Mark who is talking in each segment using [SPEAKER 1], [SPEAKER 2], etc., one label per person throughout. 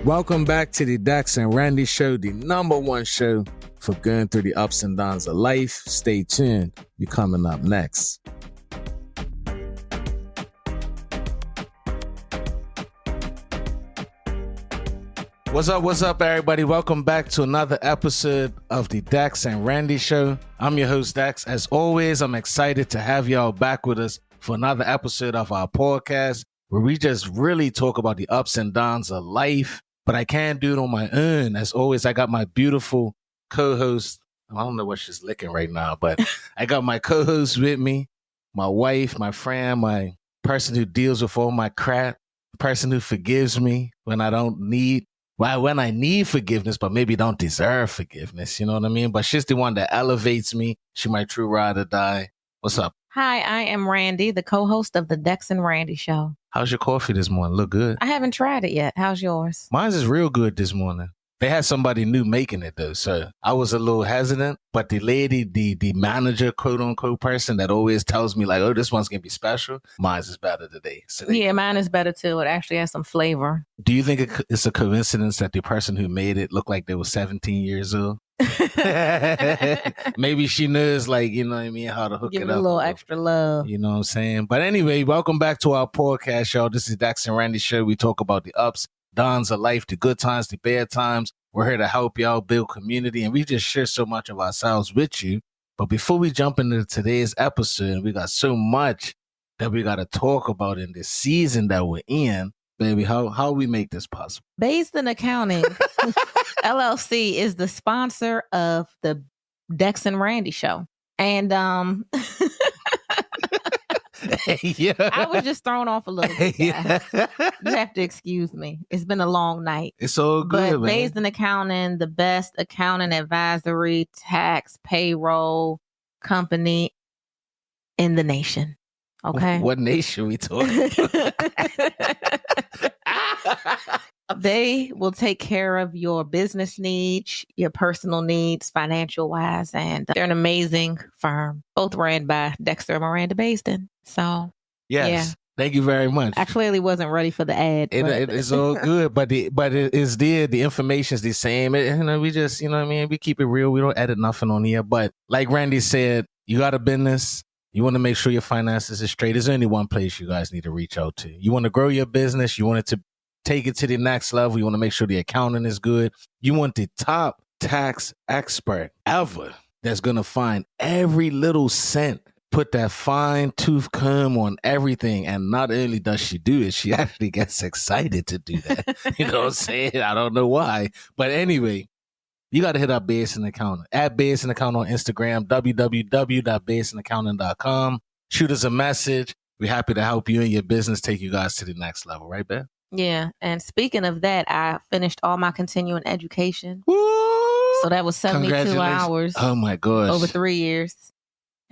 [SPEAKER 1] Welcome back to the Dex and Randi Show, the number one show for going through the ups and downs of life. Stay tuned. You're coming up next. What's up, everybody? Welcome back to another episode of the Dex and Randi Show. I'm your host, Dex. As always, I'm excited to have y'all back with us for another episode of our podcast where we just really talk about the ups and downs of life. But I can't do it on my own. As always, I got my beautiful co-host. I don't know what she's licking right now, but I got my co-host with me, my wife, my friend, my person who deals with all my crap, person who forgives me when I don't need, well, when I need forgiveness, but maybe don't deserve forgiveness. You know what I mean? But she's the one that elevates me. She my true ride or die. What's up?
[SPEAKER 2] Hi, I am Randi, the co-host of the Dex and Randi Show.
[SPEAKER 1] How's your coffee this morning? Look good.
[SPEAKER 2] I haven't tried it yet. How's yours?
[SPEAKER 1] Mine's is real good this morning. They had somebody new making it though, so I was a little hesitant. But the lady, the manager, quote unquote person that always tells me like, "Oh, this one's gonna be special," mine's is better today. So
[SPEAKER 2] yeah, mine is better too. It actually has some flavor.
[SPEAKER 1] Do you think it's a coincidence that the person who made it looked like they were 17 years old? Maybe she knows, like, you know what I mean, how to hook
[SPEAKER 2] Give
[SPEAKER 1] it
[SPEAKER 2] it
[SPEAKER 1] up.
[SPEAKER 2] a little extra love.
[SPEAKER 1] You know what I'm saying? But anyway, welcome back to our podcast, y'all. This is Dex and Randi Show. We talk about the ups, downs of life, the good times, the bad times. We're here to help y'all build community, and we just share so much of ourselves with you. But before we jump into today's episode, we got so much that we got to talk about in this season that we're in. Baby, how we make this possible?
[SPEAKER 2] Based in Accounting LLC is the sponsor of the Dex and Randi Show. And
[SPEAKER 1] Yeah.
[SPEAKER 2] I was just thrown off a little bit.
[SPEAKER 1] Yeah.
[SPEAKER 2] You have to excuse me. It's been a long night.
[SPEAKER 1] It's all good,
[SPEAKER 2] But
[SPEAKER 1] man.
[SPEAKER 2] Based in Accounting, the best accounting advisory, tax, payroll company in the nation. Okay.
[SPEAKER 1] What nation we talking about?
[SPEAKER 2] They will take care of your business needs, your personal needs, financial wise, and they're an amazing firm. Both ran by Dexter and Miranda Basden. So,
[SPEAKER 1] Yes.
[SPEAKER 2] Yeah.
[SPEAKER 1] Thank you very much.
[SPEAKER 2] I clearly wasn't ready for the ad.
[SPEAKER 1] It's all good, but it is there. The information's the same. We just, you know what I mean? We keep it real. We don't edit nothing on here. But like Randy said, you got a business. You want to make sure your finances is straight. There's only one place you guys need to reach out to. You want to grow your business. You want it to take it to the next level. You want to make sure the accounting is good. You want the top tax expert ever that's going to find every little cent, put that fine tooth comb on everything. And not only does she do it, she actually gets excited to do that. You know what I'm saying? I don't know why. But anyway, you got to hit up Basin Accounting. At Basin Accounting on Instagram, www.basinaccounting.com. Shoot us a message. We're happy to help you and your business take you guys to the next level. Right, Beth?
[SPEAKER 2] Yeah. And speaking of that, I finished all my continuing education.
[SPEAKER 1] Woo!
[SPEAKER 2] So that was 72 hours.
[SPEAKER 1] Oh, my gosh.
[SPEAKER 2] Over 3 years.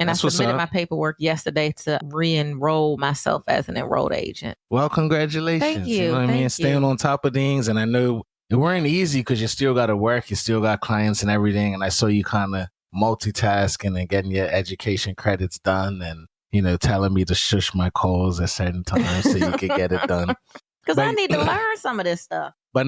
[SPEAKER 2] And
[SPEAKER 1] That's
[SPEAKER 2] I
[SPEAKER 1] what's
[SPEAKER 2] submitted
[SPEAKER 1] up.
[SPEAKER 2] my paperwork yesterday to re-enroll myself as an enrolled agent.
[SPEAKER 1] Well, congratulations.
[SPEAKER 2] Thank you.
[SPEAKER 1] You know what I mean?
[SPEAKER 2] Thank
[SPEAKER 1] Staying
[SPEAKER 2] you.
[SPEAKER 1] on top of things. And I know it weren't easy because you still got to work. You still got clients and everything. And I saw you kind of multitasking and getting your education credits done and, you know, telling me to shush my calls at certain times so you could get it done.
[SPEAKER 2] Because
[SPEAKER 1] But-
[SPEAKER 2] I need to learn some of this stuff.
[SPEAKER 1] But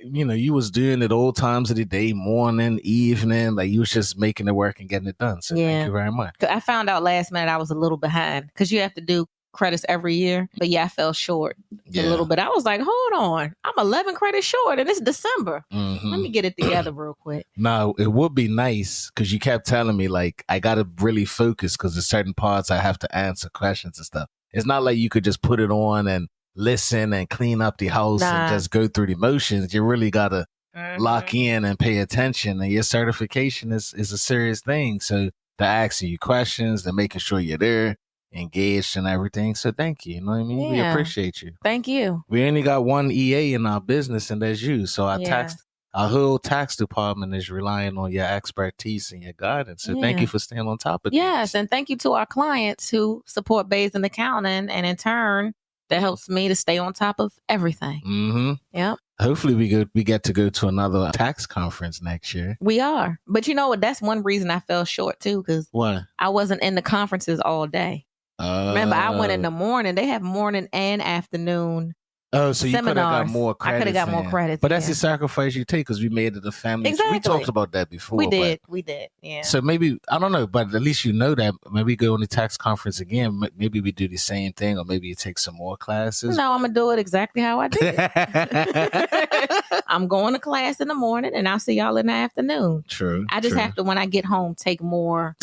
[SPEAKER 1] you was doing it all times of the day, morning, evening. Like you was just making it work and getting it done. So
[SPEAKER 2] Yeah.
[SPEAKER 1] thank you very much.
[SPEAKER 2] 'Cause I found out last minute I was a little behind because you have to do credits every year. But yeah, I fell short a little bit. I was like, hold on. I'm 11 credits short and it's December.
[SPEAKER 1] Mhm.
[SPEAKER 2] Let me get it together real quick.
[SPEAKER 1] No, it would be nice because you kept telling me like I got to really focus because there's certain parts I have to answer questions and stuff. It's not like you could just put it on and listen and clean up the house
[SPEAKER 2] Nah.
[SPEAKER 1] and just go through the motions. You really got to
[SPEAKER 2] Mm-hmm.
[SPEAKER 1] lock in and pay attention. And your certification is a serious thing. So they're asking you questions, they're making sure you're there, engaged and everything. So thank you. You know what I mean? We
[SPEAKER 2] Yeah.
[SPEAKER 1] appreciate you.
[SPEAKER 2] Thank you.
[SPEAKER 1] We only got one EA in our business and that's you. So
[SPEAKER 2] Yeah.
[SPEAKER 1] our whole tax department is relying on your expertise and your guidance. So thank
[SPEAKER 2] Yeah.
[SPEAKER 1] you for staying on top of
[SPEAKER 2] Yes.
[SPEAKER 1] things.
[SPEAKER 2] And thank you to our clients who support Basin Accounting. And in turn, that helps me to stay on top of everything.
[SPEAKER 1] Mm-hmm.
[SPEAKER 2] Yep.
[SPEAKER 1] Hopefully we get to go to another tax conference next year.
[SPEAKER 2] We are. But you know what? That's one reason I fell short too, because
[SPEAKER 1] What?
[SPEAKER 2] I wasn't in the conferences all day. Remember, I went in the morning. They have morning and afternoon
[SPEAKER 1] Oh, so you could have got
[SPEAKER 2] seminars.
[SPEAKER 1] more credits.
[SPEAKER 2] I could have got more credits.
[SPEAKER 1] But that's the sacrifice you take because we made it a family.
[SPEAKER 2] Exactly.
[SPEAKER 1] We talked about that before.
[SPEAKER 2] We did. Yeah.
[SPEAKER 1] So maybe, I don't know, but at least you know that. Maybe go on the tax conference again. Maybe we do the same thing, or maybe you take some more classes.
[SPEAKER 2] No, I'm going to do it exactly how I did it. I'm going to class in the morning and I'll see y'all in the afternoon.
[SPEAKER 1] True.
[SPEAKER 2] I just have to, when I get home, take more,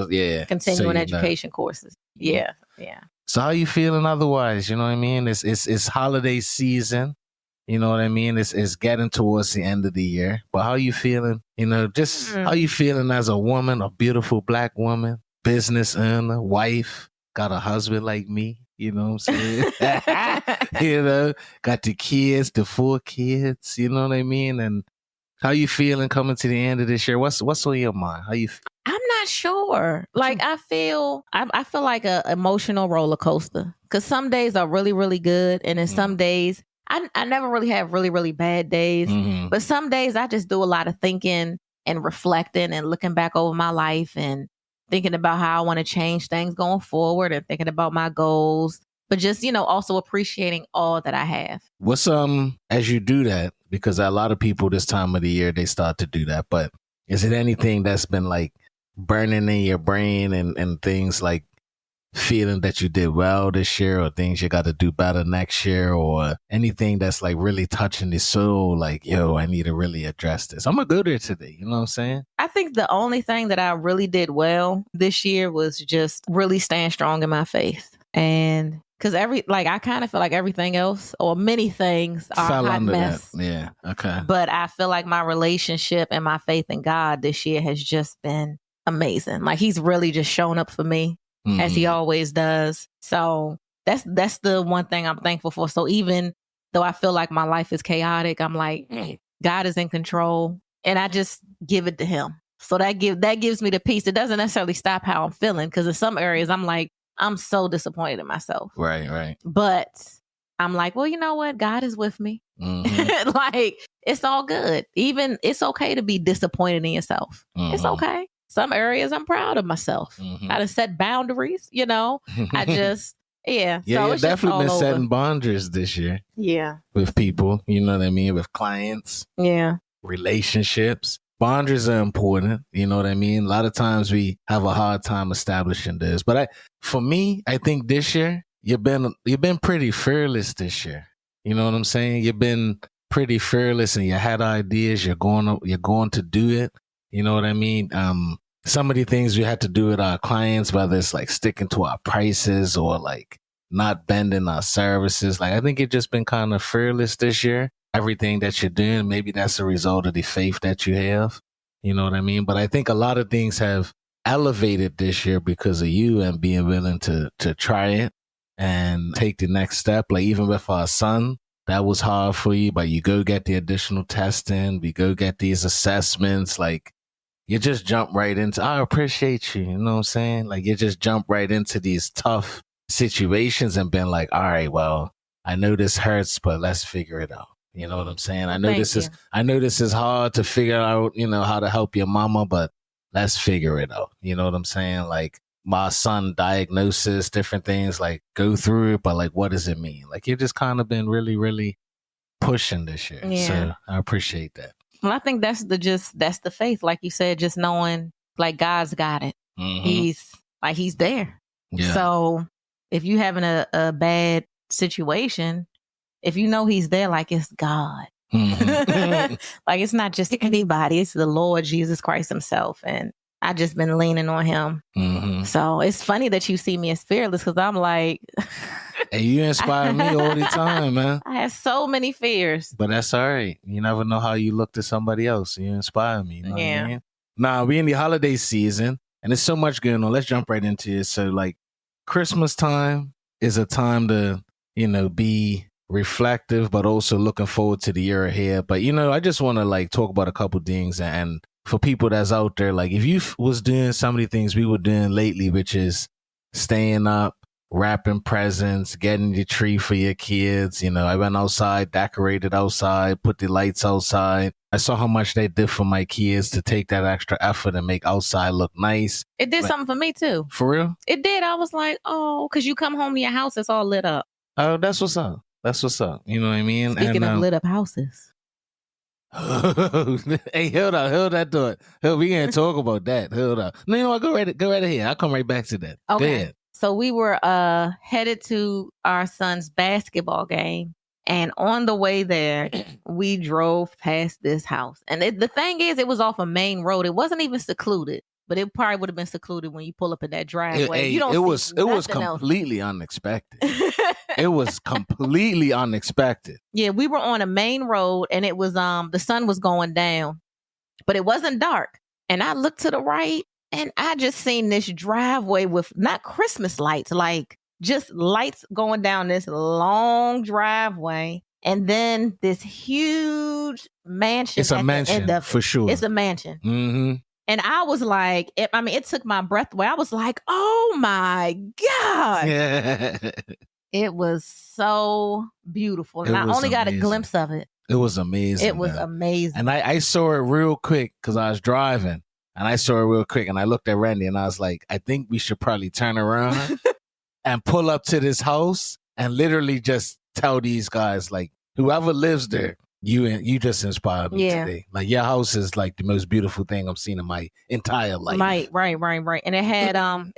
[SPEAKER 1] yeah.
[SPEAKER 2] Continuing education courses. Yeah.
[SPEAKER 1] So how you feeling otherwise? You know what I mean? It's holiday season. You know what I mean? It's getting towards the end of the year. But how you feeling? You know, just how you feeling as a woman, a beautiful Black woman, business owner, wife, got a husband like me. You know what I'm saying? You know, got the kids, the 4 kids. You know what I mean? And how you feeling coming to the end of this year? What's on your mind? How you feel?
[SPEAKER 2] I'm not sure. Like I feel like a emotional roller coaster because some days are really, really good. And then some days I never really have really, really bad days. But some days I just do a lot of thinking and reflecting and looking back over my life and thinking about how I want to change things going forward and thinking about my goals. But just, you know, also appreciating all that I have.
[SPEAKER 1] What's as you do that, because a lot of people this time of the year, they start to do that. But is it anything that's been like burning in your brain and things like feeling that you did well this year or things you got to do better next year or anything that's like really touching the soul? Like, yo, I need to really address this. I'm going to go there today. You know what I'm saying?
[SPEAKER 2] I think the only thing that I really did well this year was just really staying strong in my faith. And because I kind of feel like everything else or many things are
[SPEAKER 1] fell
[SPEAKER 2] a hot
[SPEAKER 1] under
[SPEAKER 2] mess.
[SPEAKER 1] that. Yeah. Okay.
[SPEAKER 2] But I feel like my relationship and my faith in God this year has just been amazing. Like he's really just shown up for me as he always does. So that's the one thing I'm thankful for. So even though I feel like my life is chaotic, I'm like, God is in control and I just give it to him. So that gives me the peace. It doesn't necessarily stop how I'm feeling because in some areas I'm like, I'm so disappointed in myself.
[SPEAKER 1] Right.
[SPEAKER 2] But I'm like, well, you know what? God is with me. Like, it's all good. Even it's okay to be disappointed in yourself. It's okay. Some areas I'm proud of myself. How to set boundaries, you know? I just, yeah.
[SPEAKER 1] Yeah,
[SPEAKER 2] so
[SPEAKER 1] you've
[SPEAKER 2] it's just
[SPEAKER 1] definitely been
[SPEAKER 2] all
[SPEAKER 1] setting
[SPEAKER 2] over.
[SPEAKER 1] boundaries this year.
[SPEAKER 2] Yeah.
[SPEAKER 1] With people, you know what I mean? With clients.
[SPEAKER 2] Yeah.
[SPEAKER 1] Relationships. Boundaries are important. You know what I mean? A lot of times we have a hard time establishing this. But for me, I think this year, you've been pretty fearless this year. You know what I'm saying? You've been pretty fearless and you had ideas. You're going to do it. You know what I mean? Some of the things we had to do with our clients, whether it's like sticking to our prices or like not bending our services. Like, I think you've just been kind of fearless this year. Everything that you're doing, maybe that's a result of the faith that you have. You know what I mean? But I think a lot of things have elevated this year because of you and being willing to try it and take the next step. Like even with our son, that was hard for you, but you go get the additional testing, we go get these assessments. Like you just jump right into, I appreciate you. You know what I'm saying? Like you just jump right into these tough situations and been like, all right, well, I know this hurts, but let's figure it out. You know what I'm saying? I know this is hard to figure out, you know, how to help your mama, but let's figure it out. You know what I'm saying? Like my son diagnosis, different things, like go through it, but like, what does it mean? Like you've just kind of been really, really pushing this year.
[SPEAKER 2] Yeah.
[SPEAKER 1] So I appreciate that.
[SPEAKER 2] Well, I think that's the faith. Like you said, just knowing like God's got it. He's there.
[SPEAKER 1] Yeah.
[SPEAKER 2] So if you having a bad situation, if you know he's there, like it's God. Like it's not just anybody, it's the Lord Jesus Christ himself. And I just been leaning on him. So it's funny that you see me as fearless because I'm like,
[SPEAKER 1] hey, you inspire me all the time, man.
[SPEAKER 2] I have so many fears.
[SPEAKER 1] But that's all right. You never know how you look to somebody else. You inspire me. You know what I mean? Nah, we in the holiday season and there's so much going on. Let's jump right into it. So like Christmas time is a time to, you know, be reflective, but also looking forward to the year ahead. But, you know, I just want to like talk about a couple things. And for people that's out there, like if you was doing some of the things we were doing lately, which is staying up, wrapping presents, getting the tree for your kids. You know, I went outside, decorated outside, put the lights outside. I saw how much they did for my kids to take that extra effort and make outside look nice.
[SPEAKER 2] It did something for me too.
[SPEAKER 1] For real?
[SPEAKER 2] It did. I was like, oh, because you come home to your house, it's all lit up.
[SPEAKER 1] Oh, that's what's up. That's what's up. You know what I mean?
[SPEAKER 2] Speaking of lit up houses.
[SPEAKER 1] Hey, hold that thought. We can't talk about that. Hold up. No, you know what? Go right ahead. I'll come right back to that.
[SPEAKER 2] Okay.
[SPEAKER 1] Go ahead.
[SPEAKER 2] So we were headed to our son's basketball game. And on the way there, we drove past this house. And the thing is, it was off a main road. It wasn't even secluded, but it probably would have been secluded when you pull up in that driveway.
[SPEAKER 1] It was completely unexpected. It was completely unexpected.
[SPEAKER 2] Yeah, we were on a main road, and it was the sun was going down, but it wasn't dark. And I looked to the right, and I just seen this driveway with not Christmas lights, like just lights going down this long driveway. And then this huge mansion.
[SPEAKER 1] It's a mansion, for sure.
[SPEAKER 2] It's a mansion.
[SPEAKER 1] Mm-hmm.
[SPEAKER 2] And I was like, it took my breath away. I was like, oh my God.
[SPEAKER 1] Yeah.
[SPEAKER 2] It was so beautiful. And I only got a glimpse of it.
[SPEAKER 1] It was amazing.
[SPEAKER 2] It was amazing.
[SPEAKER 1] And I saw it real quick because I was driving. And I saw it real quick. And I looked at Randy and I was like, I think we should probably turn around and pull up to this house and literally just tell these guys, like, whoever lives there, you just inspired me today. Like, your house is like the most beautiful thing I've seen in my entire life.
[SPEAKER 2] Right. And it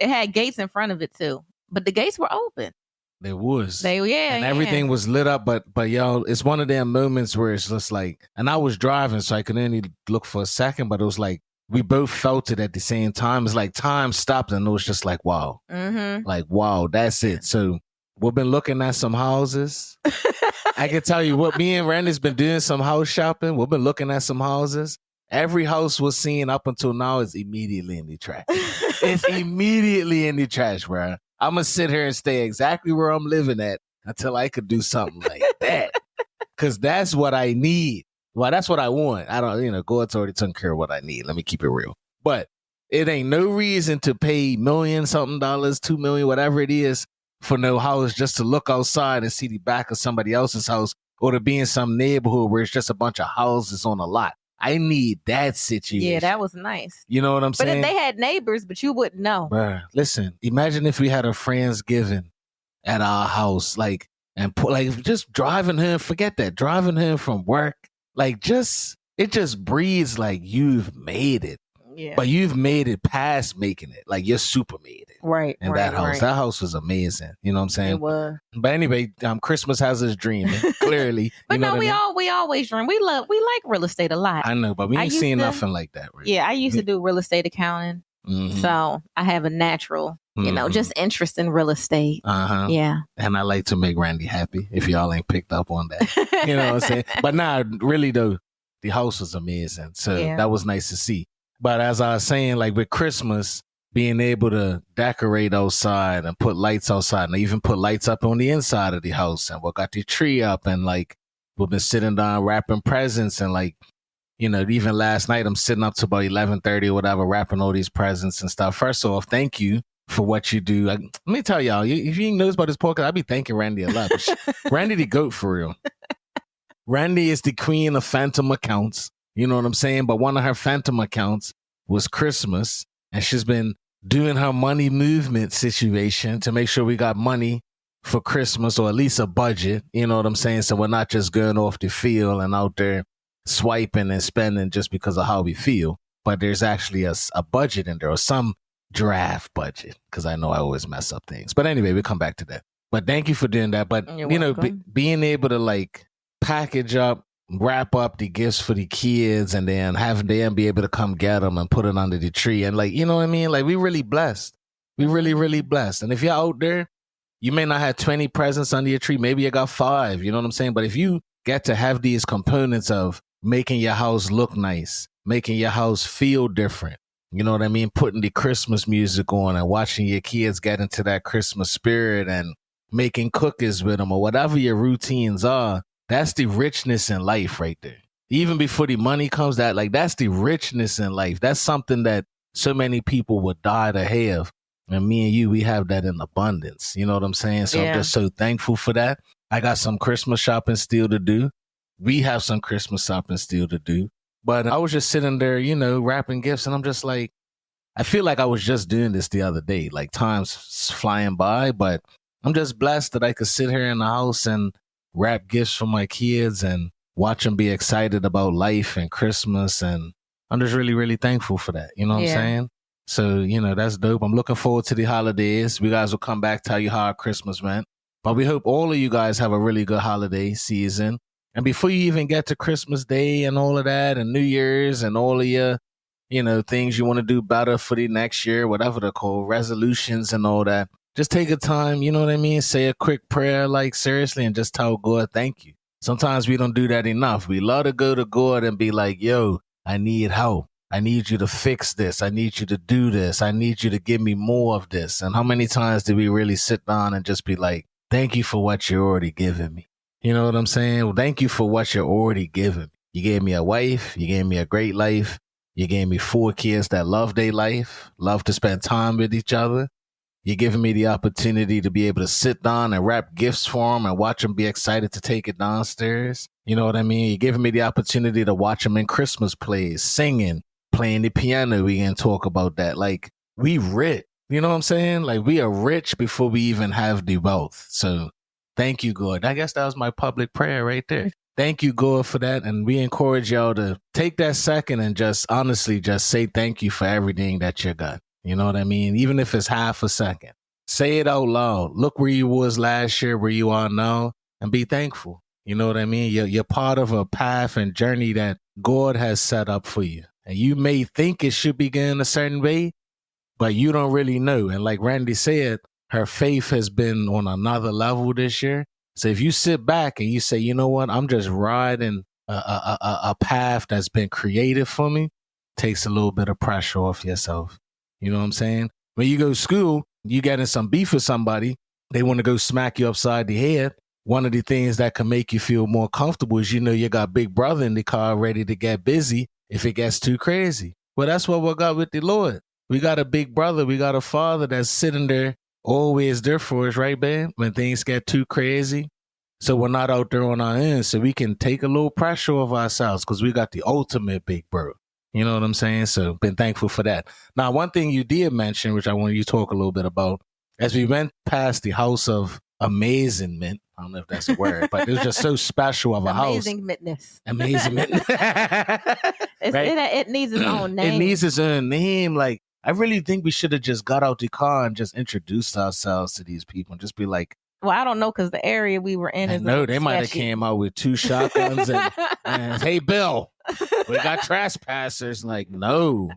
[SPEAKER 2] had gates in front of it too. But the gates were open.
[SPEAKER 1] There was.
[SPEAKER 2] And
[SPEAKER 1] everything was lit up, but y'all, it's one of them moments where it's just like, and I was driving, so I could only look for a second, but it was like, we both felt it at the same time. It's like time stopped and it was just like, wow.
[SPEAKER 2] Mm-hmm.
[SPEAKER 1] Like, wow, that's it. So we've been looking at some houses. I can tell you what, me and Randy's been doing some house shopping. We've been looking at some houses. Every house we're seeing up until now is immediately in the trash. It's immediately in the trash, bro. I'm going to sit here and stay exactly where I'm living at until I could do something like that. Because that's what I need. Well, that's what I want. I don't, God's already taken care of what I need. Let me keep it real. But it ain't no reason to pay $1,000,000-something, $2 million, whatever it is, for no house just to look outside and see the back of somebody else's house or to be in some neighborhood where it's just a bunch of houses on a lot. I need that situation.
[SPEAKER 2] Yeah, that was nice.
[SPEAKER 1] You know what I'm saying?
[SPEAKER 2] But if they had neighbors, but you wouldn't know.
[SPEAKER 1] Bruh, listen, imagine if we had a Friendsgiving at our house, just driving home, forget that, driving home from work, it just breathes like you've made it.
[SPEAKER 2] Yeah.
[SPEAKER 1] But you've made it past making it. Like, you're super made it.
[SPEAKER 2] Right.
[SPEAKER 1] And that house. Right. That house was amazing. You know what I'm saying?
[SPEAKER 2] It was.
[SPEAKER 1] But anyway, Christmas has us dreaming, clearly.
[SPEAKER 2] But we always dream. We like real estate a lot.
[SPEAKER 1] I know, but we ain't seen nothing like that. Really.
[SPEAKER 2] Yeah, I used to do real estate accounting. Mm-hmm. So I have a natural, just interest in real estate.
[SPEAKER 1] Uh-huh.
[SPEAKER 2] Yeah.
[SPEAKER 1] And I like to make Randy happy, if y'all ain't picked up on that. You know what I'm saying? But really though, the house was amazing. So that was nice to see. But as I was saying, like with Christmas, being able to decorate outside and put lights outside and even put lights up on the inside of the house, and we got the tree up, and like we've been sitting down wrapping presents, and like, even last night I'm sitting up to about 11:30 or whatever, wrapping all these presents and stuff. First off, thank you for what you do. Let me tell y'all, if you know about this podcast, I be thanking Randy a lot. Randy the GOAT for real. Randy is the queen of phantom accounts. You know what I'm saying? But one of her phantom accounts was Christmas, and she's been doing her money movement situation to make sure we got money for Christmas, or at least a budget. You know what I'm saying? So we're not just going off the field and out there swiping and spending just because of how we feel. But there's actually a budget in there, or some draft budget, because I know I always mess up things. But anyway, we'll come back to that. But thank you for doing that. But, being able to package up, wrap up the gifts for the kids, and then having them be able to come get them and put it under the tree. And you know what I mean? We really blessed. We really, really blessed. And if you're out there, you may not have 20 presents under your tree. Maybe you got 5, you know what I'm saying? But if you get to have these components of making your house look nice, making your house feel different, you know what I mean? Putting the Christmas music on and watching your kids get into that Christmas spirit and making cookies with them, or whatever your routines are, that's the richness in life right there. Even before the money comes, that's the richness in life. That's something that so many people would die to have. And me and you, we have that in abundance. You know what I'm saying? So I'm just so thankful for that. I got some Christmas shopping still to do. We have some Christmas shopping still to do. But I was just sitting there, wrapping gifts. And I'm just like, I feel like I was just doing this the other day. Time's flying by. But I'm just blessed that I could sit here in the house and wrap gifts for my kids and watch them be excited about life and Christmas. And I'm just really, really thankful for that. You know what I'm saying? So, you know, that's dope. I'm looking forward to the holidays. We guys will come back, tell you how our Christmas went. But we hope all of you guys have a really good holiday season. And before you even get to Christmas Day and all of that and New Year's and all of your, you know, things you want to do better for the next year, whatever they're called, resolutions and all that, just take a time, you know what I mean? Say a quick prayer, like seriously, and just tell God, thank you. Sometimes we don't do that enough. We love to go to God and be like, yo, I need help. I need you to fix this. I need you to do this. I need you to give me more of this. And how many times do we really sit down and just be like, thank you for what you're already giving me? You know what I'm saying? Well, thank you for what you're already giving me. You gave me a wife. You gave me a great life. You gave me 4 kids that love their life, love to spend time with each other. You're giving me the opportunity to be able to sit down and wrap gifts for them and watch them be excited to take it downstairs. You know what I mean? You're giving me the opportunity to watch them in Christmas plays, singing, playing the piano. We can talk about that. Like, we rich. You know what I'm saying? Like, we are rich before we even have the wealth. So thank you, God. I guess that was my public prayer right there. Thank you, God, for that. And we encourage y'all to take that second and just honestly just say thank you for everything that you got. You know what I mean? Even if it's half a second. Say it out loud. Look where you was last year, where you are now, and be thankful. You know what I mean? You're part of a path and journey that God has set up for you. And you may think it should begin a certain way, but you don't really know. And like Randy said, her faith has been on another level this year. So if you sit back and you say, you know what, I'm just riding a path that's been created for me, takes a little bit of pressure off yourself. You know what I'm saying? When you go to school, you get in some beef with somebody, they want to go smack you upside the head. One of the things that can make you feel more comfortable is, you know, you got Big Brother in the car ready to get busy if it gets too crazy. Well, that's what we got with the Lord. We got a Big Brother. We got a Father that's sitting there, always there for us, right, babe? When things get too crazy. So we're not out there on our end. So we can take a little pressure off ourselves because we got the ultimate big bro. You know what I'm saying? So been thankful for that. Now, one thing you did mention, which I want you to talk a little bit about, as we went past the house of amazingment, I don't know if that's a word, but it was just so special of a house.
[SPEAKER 2] Amazingmentness.
[SPEAKER 1] Amazingment. Right?
[SPEAKER 2] It needs its own name.
[SPEAKER 1] It needs its own name. Like, I really think we should have just got out the car and just introduced ourselves to these people and just be like,
[SPEAKER 2] well, I don't know, because the area we were in is
[SPEAKER 1] no, they might have came out with 2 shotguns and hey, Bill, we got trespassers. Like, no.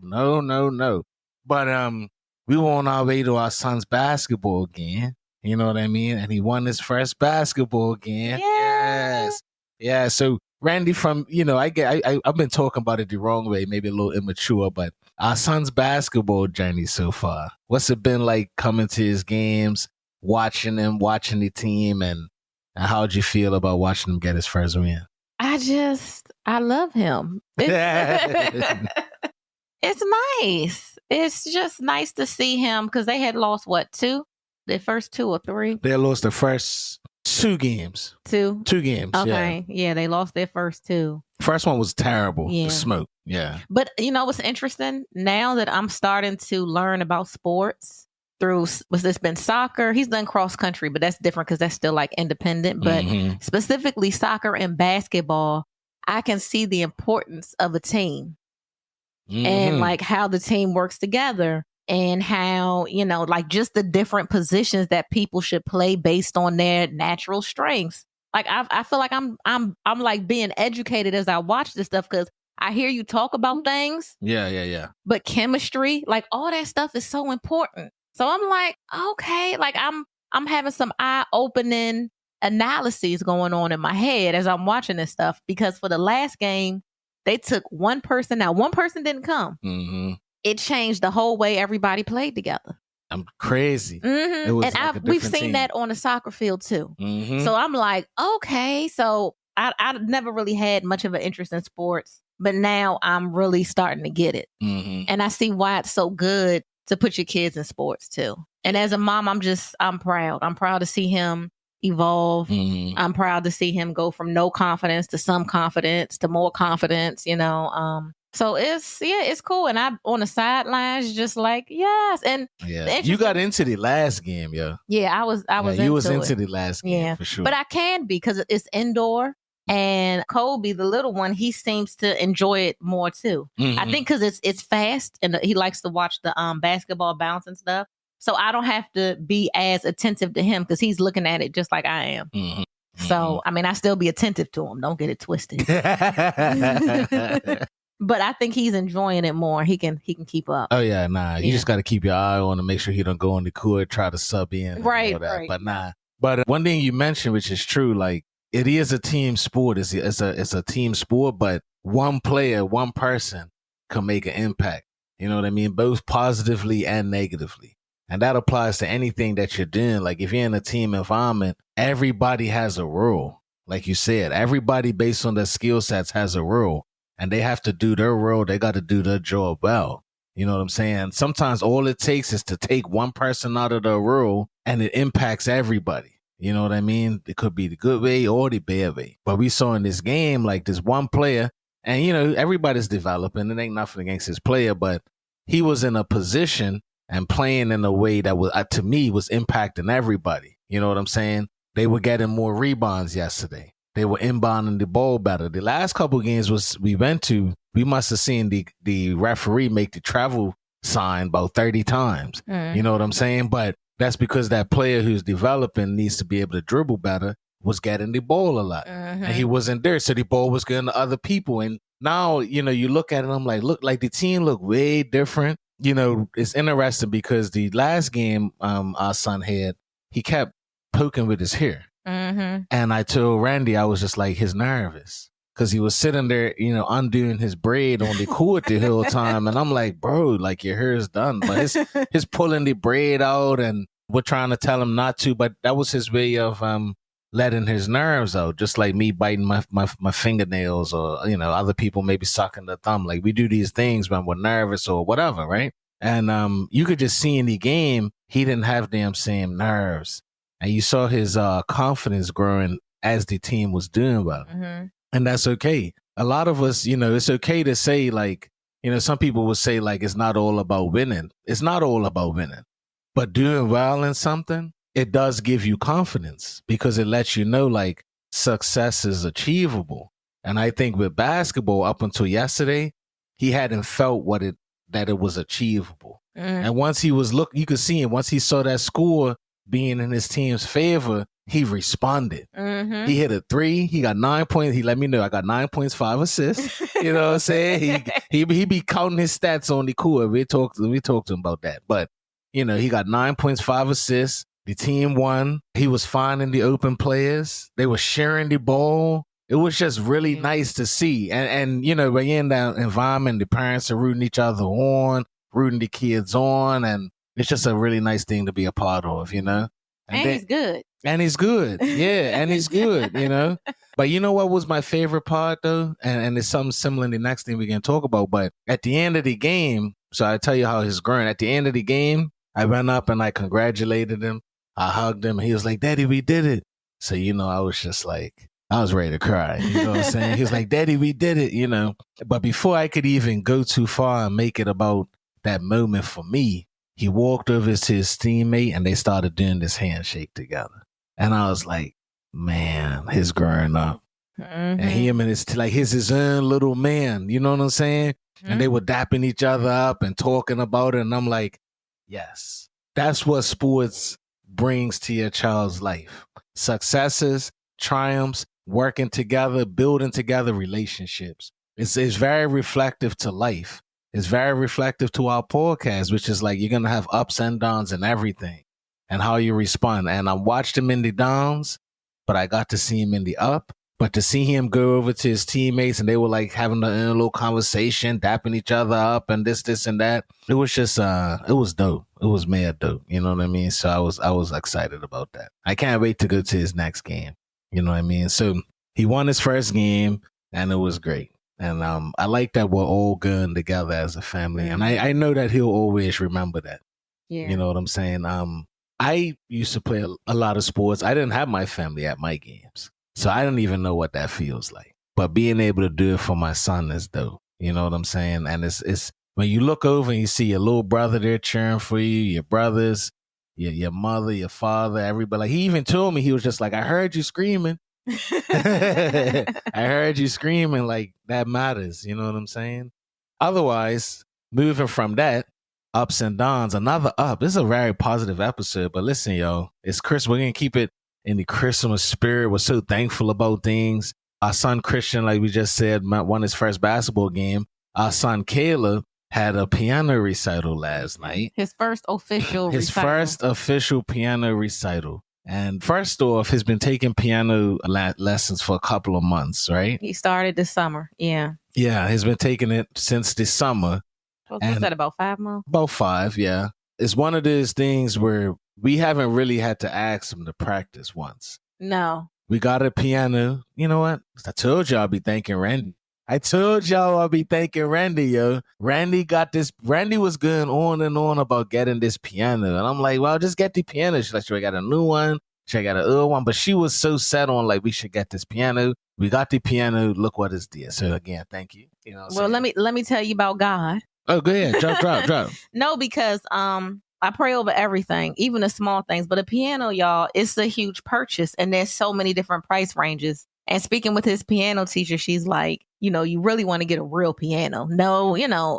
[SPEAKER 1] But we were on our way to our son's basketball game. You know what I mean? And he won his first basketball game. Yes. Yeah. So Randy, from, you know, I've been talking about it the wrong way, maybe a little immature, but our son's basketball journey so far. What's it been like coming to his games, watching him, watching the team, and how'd you feel about watching him get his first win?
[SPEAKER 2] I love him. It's nice. It's just nice to see him, because they had lost, what, 2? The first 2 or 3?
[SPEAKER 1] They lost the first 2 games.
[SPEAKER 2] 2?
[SPEAKER 1] 2 games,
[SPEAKER 2] okay. Yeah, they lost their first 2.
[SPEAKER 1] First one was terrible. Yeah. The smoke. Yeah.
[SPEAKER 2] But you know what's interesting? Now that I'm starting to learn about sports through, was this been soccer? He's done cross country, but that's different because that's still like independent. But specifically soccer and basketball, I can see the importance of a team and like how the team works together. And how, you know, like just the different positions that people should play based on their natural strengths. Like I feel like I'm like being educated as I watch this stuff, because I hear you talk about things.
[SPEAKER 1] Yeah.
[SPEAKER 2] But chemistry, like all that stuff is so important. So I'm like, okay, like I'm having some eye-opening analyses going on in my head as I'm watching this stuff, because for the last game, they took one person out. One person didn't come. It changed the whole way everybody played together.
[SPEAKER 1] I'm crazy. It was
[SPEAKER 2] and we've seen that on the soccer field too. So I'm like, okay. So I never really had much of an interest in sports, but now I'm really starting to get it. And I see why it's so good to put your kids in sports too. And as a mom, I'm proud. I'm proud to see him evolve. I'm proud to see him go from no confidence to some confidence to more confidence, you know. So it's cool. And I'm on the sidelines just like, yes. And
[SPEAKER 1] yeah, you got into the last game, yo.
[SPEAKER 2] Yeah, I was
[SPEAKER 1] you was into the last game for sure.
[SPEAKER 2] But I can be because it's indoor. And Kobe, the little one, he seems to enjoy it more too. Mm-hmm. I think because it's fast and he likes to watch the basketball bounce and stuff. So I don't have to be as attentive to him because he's looking at it just like I am. Mm-hmm. So, I mean, I still be attentive to him. Don't get it twisted. But I think he's enjoying it more. He can keep up.
[SPEAKER 1] Oh yeah, nah. You just got to keep your eye on to make sure he don't go on the court, try to sub in,
[SPEAKER 2] right?
[SPEAKER 1] But nah. But one thing you mentioned, which is true, like it is a team sport. It's a team sport, but one player, one person can make an impact. You know what I mean? Both positively and negatively. And that applies to anything that you're doing. Like if you're in a team environment, everybody has a role. Like you said, everybody based on their skill sets has a role. And they have to do their role. They got to do their job well. You know what I'm saying? Sometimes all it takes is to take one person out of the role and it impacts everybody. You know what I mean? It could be the good way or the bad way. But we saw in this game, like this one player, and you know, everybody's developing. It ain't nothing against his player, but he was in a position and playing in a way that was, to me, was impacting everybody. You know what I'm saying? They were getting more rebounds yesterday. They were inbounding the ball better. The last couple of games we went to, we must have seen the referee make the travel sign about 30 times. You know what I'm saying? But that's because that player who's developing needs to be able to dribble better was getting the ball a lot. And he wasn't there. So the ball was going to other people. And now, you know, you look at it, I'm like, look, like the team looked way different. You know, it's interesting because the last game our son had, he kept poking with his hair. And I told Randy, I was just like, he's nervous because he was sitting there, you know, undoing his braid on the court the whole time. And I'm like, bro, like your hair is done. But he's pulling the braid out and we're trying to tell him not to. But that was his way of letting his nerves out, just like me biting my fingernails or, you know, other people maybe sucking the thumb. Like we do these things when we're nervous or whatever, right? And you could just see in the game, he didn't have them same nerves. And you saw his confidence growing as the team was doing well. And that's okay. A lot of us, you know, it's okay to say like, you know, some people will say like, it's not all about winning. It's not all about winning. But doing well in something, it does give you confidence because it lets you know like success is achievable. And I think with basketball up until yesterday, he hadn't felt that it was achievable. And once he was you could see him, once he saw that score being in his team's favor, he responded. He hit a 3. He got 9 points. He let me know I got 9 points, 5 assists. You know what I'm saying? He be counting his stats on the court. We talked to him about that. But you know, he got 9 points, 5 assists. The team won. He was finding the open players. They were sharing the ball. It was just really nice to see. And you know, when you're in that environment, the parents are rooting each other on, rooting the kids on, and it's just a really nice thing to be a part of, you know?
[SPEAKER 2] And he's good.
[SPEAKER 1] And he's good. Yeah, and he's good, you know? But you know what was my favorite part, though? And it's something similar in the next thing we can talk about. But at the end of the game, so I tell you how he's growing. At the end of the game, I went up and I congratulated him. I hugged him. And he was like, Daddy, we did it. So, you know, I was just like, I was ready to cry. You know what I'm saying? He was like, Daddy, we did it, you know? But before I could even go too far and make it about that moment for me, he walked over to his teammate and they started doing this handshake together. And I was like, man, he's growing up. And him and he's his own little man. You know what I'm saying? And they were dapping each other up and talking about it. And I'm like, yes, that's what sports brings to your child's life. Successes, triumphs, working together, building together relationships. It's very reflective to life. It's very reflective to our podcast, which is like you're going to have ups and downs and everything and how you respond. And I watched him in the downs, but I got to see him in the up. But to see him go over to his teammates and they were like having a little conversation, dapping each other up and this and that. It was just, it was dope. It was mad dope. You know what I mean? So I was excited about that. I can't wait to go to his next game. You know what I mean? So he won his first game and it was great. And I like that we're all going together as a family. And I know that he'll always remember that. Yeah. You know what I'm saying? I used to play a lot of sports. I didn't have my family at my games. So I don't even know what that feels like. But being able to do it for my son is dope. You know what I'm saying? And it's when you look over and you see your little brother there cheering for you, your brothers, your mother, your father, everybody. Like he even told me, he was just like, I heard you screaming. I heard you screaming. Like that matters. You know what I'm saying? Otherwise, moving from that, ups and downs, another up. This is a very positive episode. But listen, yo, it's Chris. We're gonna keep it in the Christmas spirit. We're so thankful about things. Our son Christian, like we just said, won his first basketball game. Our son Caleb had a piano recital last night.
[SPEAKER 2] His first official
[SPEAKER 1] His
[SPEAKER 2] recital.
[SPEAKER 1] first official piano recital. And first off, he's been taking piano lessons for a couple of months, right?
[SPEAKER 2] He started this summer. Yeah.
[SPEAKER 1] Yeah, he's been taking it since this summer.
[SPEAKER 2] What's that, about 5 months?
[SPEAKER 1] About 5, yeah. It's one of those things where we haven't really had to ask him to practice once.
[SPEAKER 2] No.
[SPEAKER 1] We got a piano. You know what? I told y'all I'll be thanking Randy. I told y'all I'll be thanking Randy, yo. Randy got this. Randy was going on and on about getting this piano. And I'm like, well, just get the piano. She's like, should I got a new one? Should I got an old one? But she was so set on, like, we should get this piano. We got the piano. Look what it's there. So again, thank you. You know what I'm saying?
[SPEAKER 2] Let me tell you about God.
[SPEAKER 1] Oh, go ahead. Drop.
[SPEAKER 2] No, because I pray over everything, even the small things. But a piano, y'all, it's a huge purchase. And there's so many different price ranges. And speaking with his piano teacher, she's like, you really want to get a real piano. No,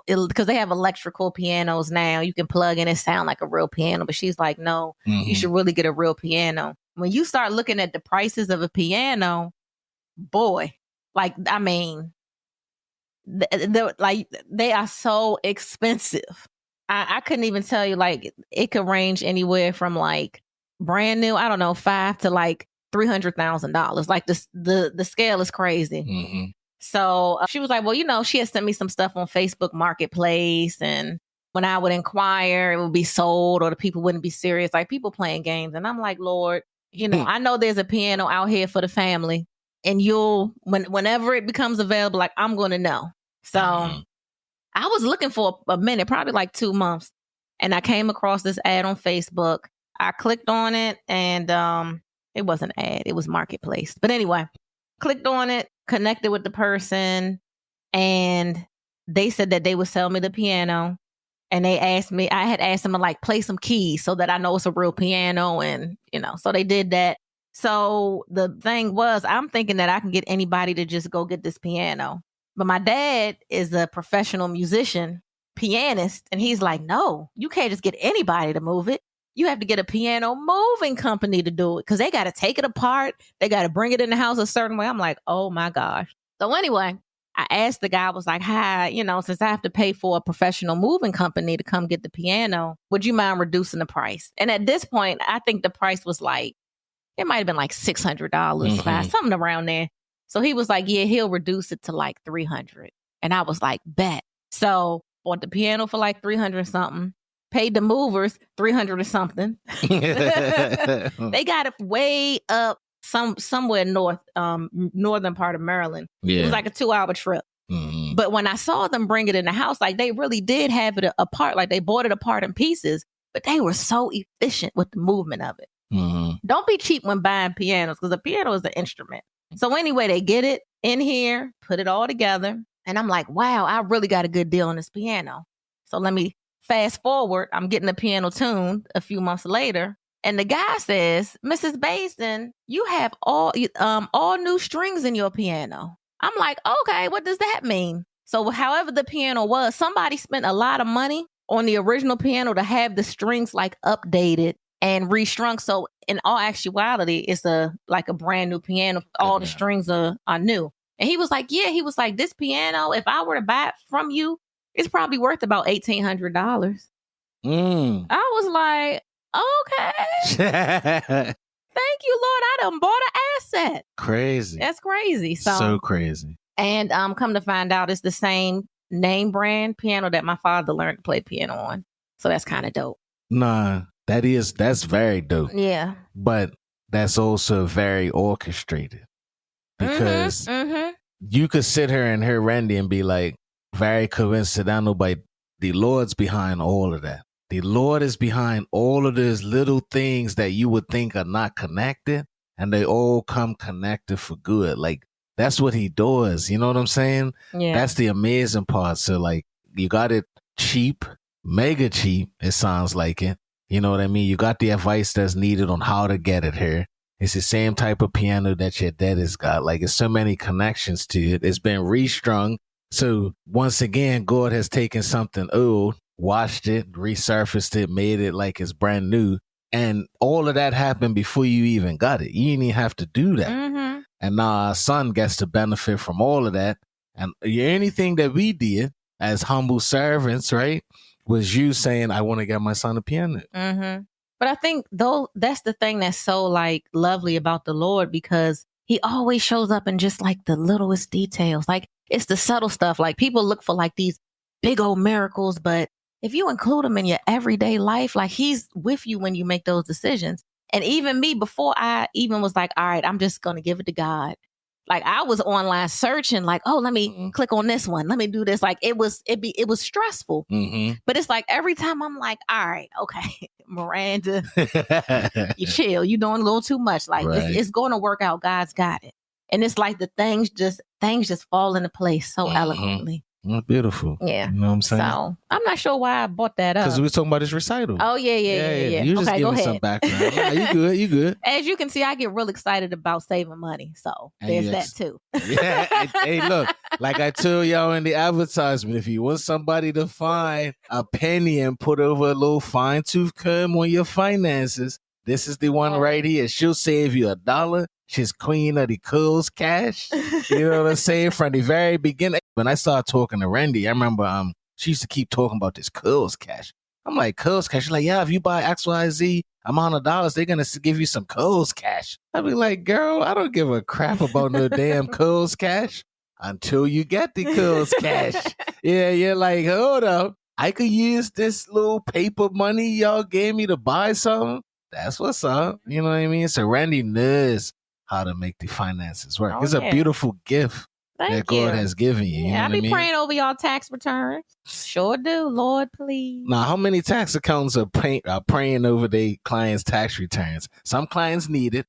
[SPEAKER 2] because they have electrical pianos now. You can plug in and sound like a real piano. But she's like, no, you should really get a real piano. When you start looking at the prices of a piano, boy, like, I mean, they are so expensive. I couldn't even tell you, like, it could range anywhere from like brand new, I don't know, $5,000 to like $300,000. Like the scale is crazy.
[SPEAKER 1] Mm-hmm.
[SPEAKER 2] So she was like, well, she had sent me some stuff on Facebook Marketplace, and when I would inquire, it would be sold or the people wouldn't be serious, like people playing games. And I'm like, Lord, I know there's a piano out here for the family, and whenever it becomes available, like, I'm going to know. So I was looking for a minute, probably like 2 months, and I came across this ad on Facebook. I clicked on it, and it wasn't an ad, it was Marketplace. But anyway, clicked on it, connected with the person, and they said that they would sell me the piano. And they asked me, I had asked them to like play some keys so that I know it's a real piano. And, so they did that. So the thing was, I'm thinking that I can get anybody to just go get this piano. But my dad is a professional musician, pianist. And he's like, no, you can't just get anybody to move it. You have to get a piano moving company to do it, because they got to take it apart. They got to bring it in the house a certain way. I'm like, oh my gosh. So anyway, I asked the guy, I was like, hi, since I have to pay for a professional moving company to come get the piano, would you mind reducing the price? And at this point, I think the price was like, it might have been like $600, something around there. So he was like, yeah, he'll reduce it to like $300. And I was like, bet. So bought the piano for like $300 something. Paid the movers $300 or something. They got it way up somewhere northern part of Maryland. Yeah. It was like a 2-hour trip. Mm-hmm. But when I saw them bring it in the house, like, they really did have it apart. Like, they bought it apart in pieces, but they were so efficient with the movement of it. Mm-hmm. Don't be cheap when buying pianos, because a piano is an instrument. So anyway, they get it in here, put it all together. And I'm like, wow, I really got a good deal on this piano. So let me fast forward. I'm getting the piano tuned a few months later. And the guy says, Mrs. Basin, you have all new strings in your piano. I'm like, okay, what does that mean? So however the piano was, somebody spent a lot of money on the original piano to have the strings like updated and restrung. So in all actuality, it's like a brand new piano. All the strings are new. And he was like, this piano, if I were to buy it from you, it's probably worth about $1,800. I was like, okay. Thank you, Lord. I done bought an asset.
[SPEAKER 1] Crazy.
[SPEAKER 2] That's crazy. So
[SPEAKER 1] crazy. And
[SPEAKER 2] come to find out, it's the same name brand piano that my father learned to play piano on. So that's kind of dope.
[SPEAKER 1] Nah, that's very dope.
[SPEAKER 2] Yeah.
[SPEAKER 1] But that's also very orchestrated. Because you could sit here and hear Randy and be like, very coincidental, but the Lord's behind all of that. The Lord is behind all of those little things that you would think are not connected, and they all come connected for good. Like that's what he does. You know what I'm saying?
[SPEAKER 2] Yeah.
[SPEAKER 1] That's the amazing part. So like, you got it cheap, mega cheap. It sounds like it. You know what I mean? You got the advice that's needed on how to get it here. It's the same type of piano that your dad has got. Like, it's so many connections to it. It's been restrung. So once again, God has taken something old, washed it, resurfaced it, made it like it's brand new. And all of that happened before you even got it. You didn't even have to do that.
[SPEAKER 2] Mm-hmm.
[SPEAKER 1] And now our son gets to benefit from all of that. And anything that we did as humble servants, right, was you saying, I want to get my son a piano.
[SPEAKER 2] Mm-hmm. But I think though that's the thing that's so like lovely about the Lord, because he always shows up in just like the littlest details. Like, it's the subtle stuff. Like, people look for like these big old miracles, but if you include him in your everyday life, like, he's with you when you make those decisions. And even me, before I even was like, all right, I'm just going to give it to God. Like, I was online searching, like, oh, let me click on this one. Let me do this. Like, it was stressful.
[SPEAKER 1] Mm-hmm.
[SPEAKER 2] But it's like every time I'm like, all right, okay, Miranda, you chill. You're doing a little too much. Like,
[SPEAKER 1] Right.
[SPEAKER 2] it's going to work out. God's got it. And it's like the things just fall into place so eloquently.
[SPEAKER 1] Beautiful.
[SPEAKER 2] Yeah.
[SPEAKER 1] You know what I'm saying?
[SPEAKER 2] So I'm not sure why I brought that up.
[SPEAKER 1] Because we were talking about this recital.
[SPEAKER 2] Oh, yeah.
[SPEAKER 1] You just
[SPEAKER 2] Okay,
[SPEAKER 1] give
[SPEAKER 2] go
[SPEAKER 1] me
[SPEAKER 2] ahead.
[SPEAKER 1] some background. Nah, you good.
[SPEAKER 2] As you can see, I get real excited about saving money. So
[SPEAKER 1] And
[SPEAKER 2] there's
[SPEAKER 1] yes.
[SPEAKER 2] that too.
[SPEAKER 1] Yeah. Hey, look, like I told y'all in the advertisement, if you want somebody to find a penny and put over a little fine tooth comb on your finances, this is the one right here. She'll save you $1. She's queen of the Cool's cash. You know what I'm saying? From the very beginning. When I started talking to Randy, I remember she used to keep talking about this Cool's cash. I'm like, Cool's cash? She's like, yeah, if you buy XYZ amount of dollars, they're going to give you some Cool's cash. I'd be like, girl, I don't give a crap about no damn Cool's cash until you get the Cool's cash. Yeah, you're like, hold up. I could use this little paper money y'all gave me to buy something. That's what's up. You know what I mean? So Randy knows how to make the finances work.
[SPEAKER 2] Oh,
[SPEAKER 1] It's a beautiful gift that
[SPEAKER 2] Thank
[SPEAKER 1] God
[SPEAKER 2] you.
[SPEAKER 1] has given you. You know
[SPEAKER 2] I
[SPEAKER 1] what
[SPEAKER 2] be
[SPEAKER 1] I mean?
[SPEAKER 2] praying over y'all tax returns. Sure do. Lord, please.
[SPEAKER 1] Now, how many tax accountants are praying over their clients' tax returns? Some clients need it.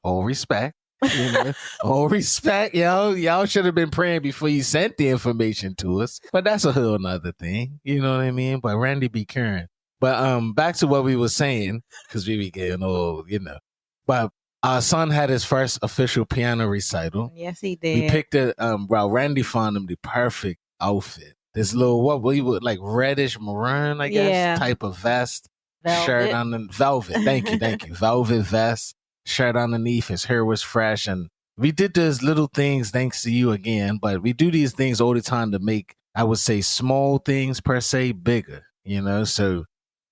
[SPEAKER 1] All respect. You know, all respect. Y'all should have been praying before you sent the information to us. But that's a whole nother thing. You know what I mean? But Randy be caring. But back to what we were saying, because we be getting old, you know. But our son had his first official piano recital.
[SPEAKER 2] Yes, he did.
[SPEAKER 1] We picked it. Randy found him the perfect outfit. This little like reddish maroon, I guess, type of vest, shirt on the velvet. Thank you, velvet vest, shirt underneath. His hair was fresh, and we did those little things. Thanks to you again, but we do these things all the time to make, I would say, small things per se bigger. You know, so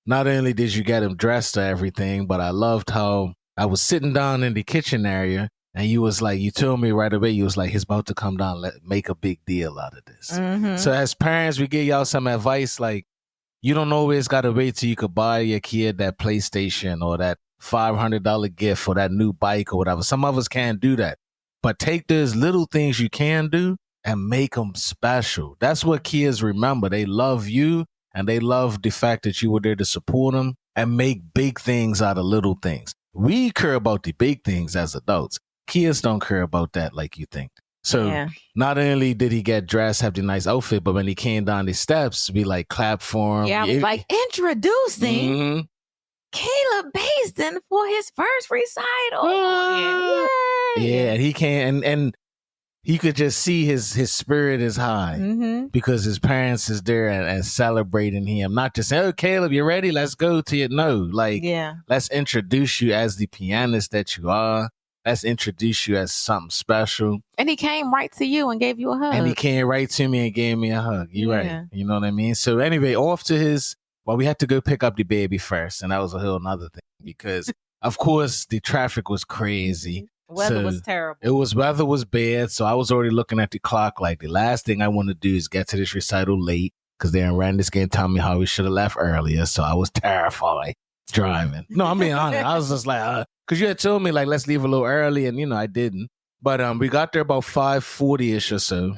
[SPEAKER 1] not only did you get him dressed or everything, but I loved how I was sitting down in the kitchen area and you told me right away, you was like, he's about to come down, make a big deal out of this.
[SPEAKER 2] Mm-hmm.
[SPEAKER 1] So as parents, we give y'all some advice, like, you don't always got to wait till you could buy your kid that PlayStation or that $500 gift or that new bike or whatever. Some of us can't do that. But take those little things you can do and make them special. That's what kids remember. They love you. And they love the fact that you were there to support them and make big things out of little things. We care about the big things as adults. Kids don't care about that like you think. So not only did he get dressed, have the nice outfit, but when he came down the steps, we like clap for him.
[SPEAKER 2] Yeah, I was like, introducing Caleb Baisden for his first recital.
[SPEAKER 1] Yeah, and he came and he could just see his spirit is high because his parents is there and celebrating him. Not just saying, oh, Caleb, you ready? Let's go to it. No, like, let's introduce you as the pianist that you are. Let's introduce you as something special.
[SPEAKER 2] And he came right to you and gave you a hug.
[SPEAKER 1] And he came right to me and gave me a hug. You're right. You know what I mean? So anyway, off to we had to go pick up the baby first. And that was a whole nother thing because, of course, the traffic was crazy.
[SPEAKER 2] Weather was terrible.
[SPEAKER 1] Weather was bad, so I was already looking at the clock like the last thing I want to do is get to this recital late because then Randy's going to tell me how we should have left earlier, so I was terrified driving. No, I'm being honest. I was just like, because you had told me like let's leave a little early, and I didn't. But we got there about 5:40ish or so.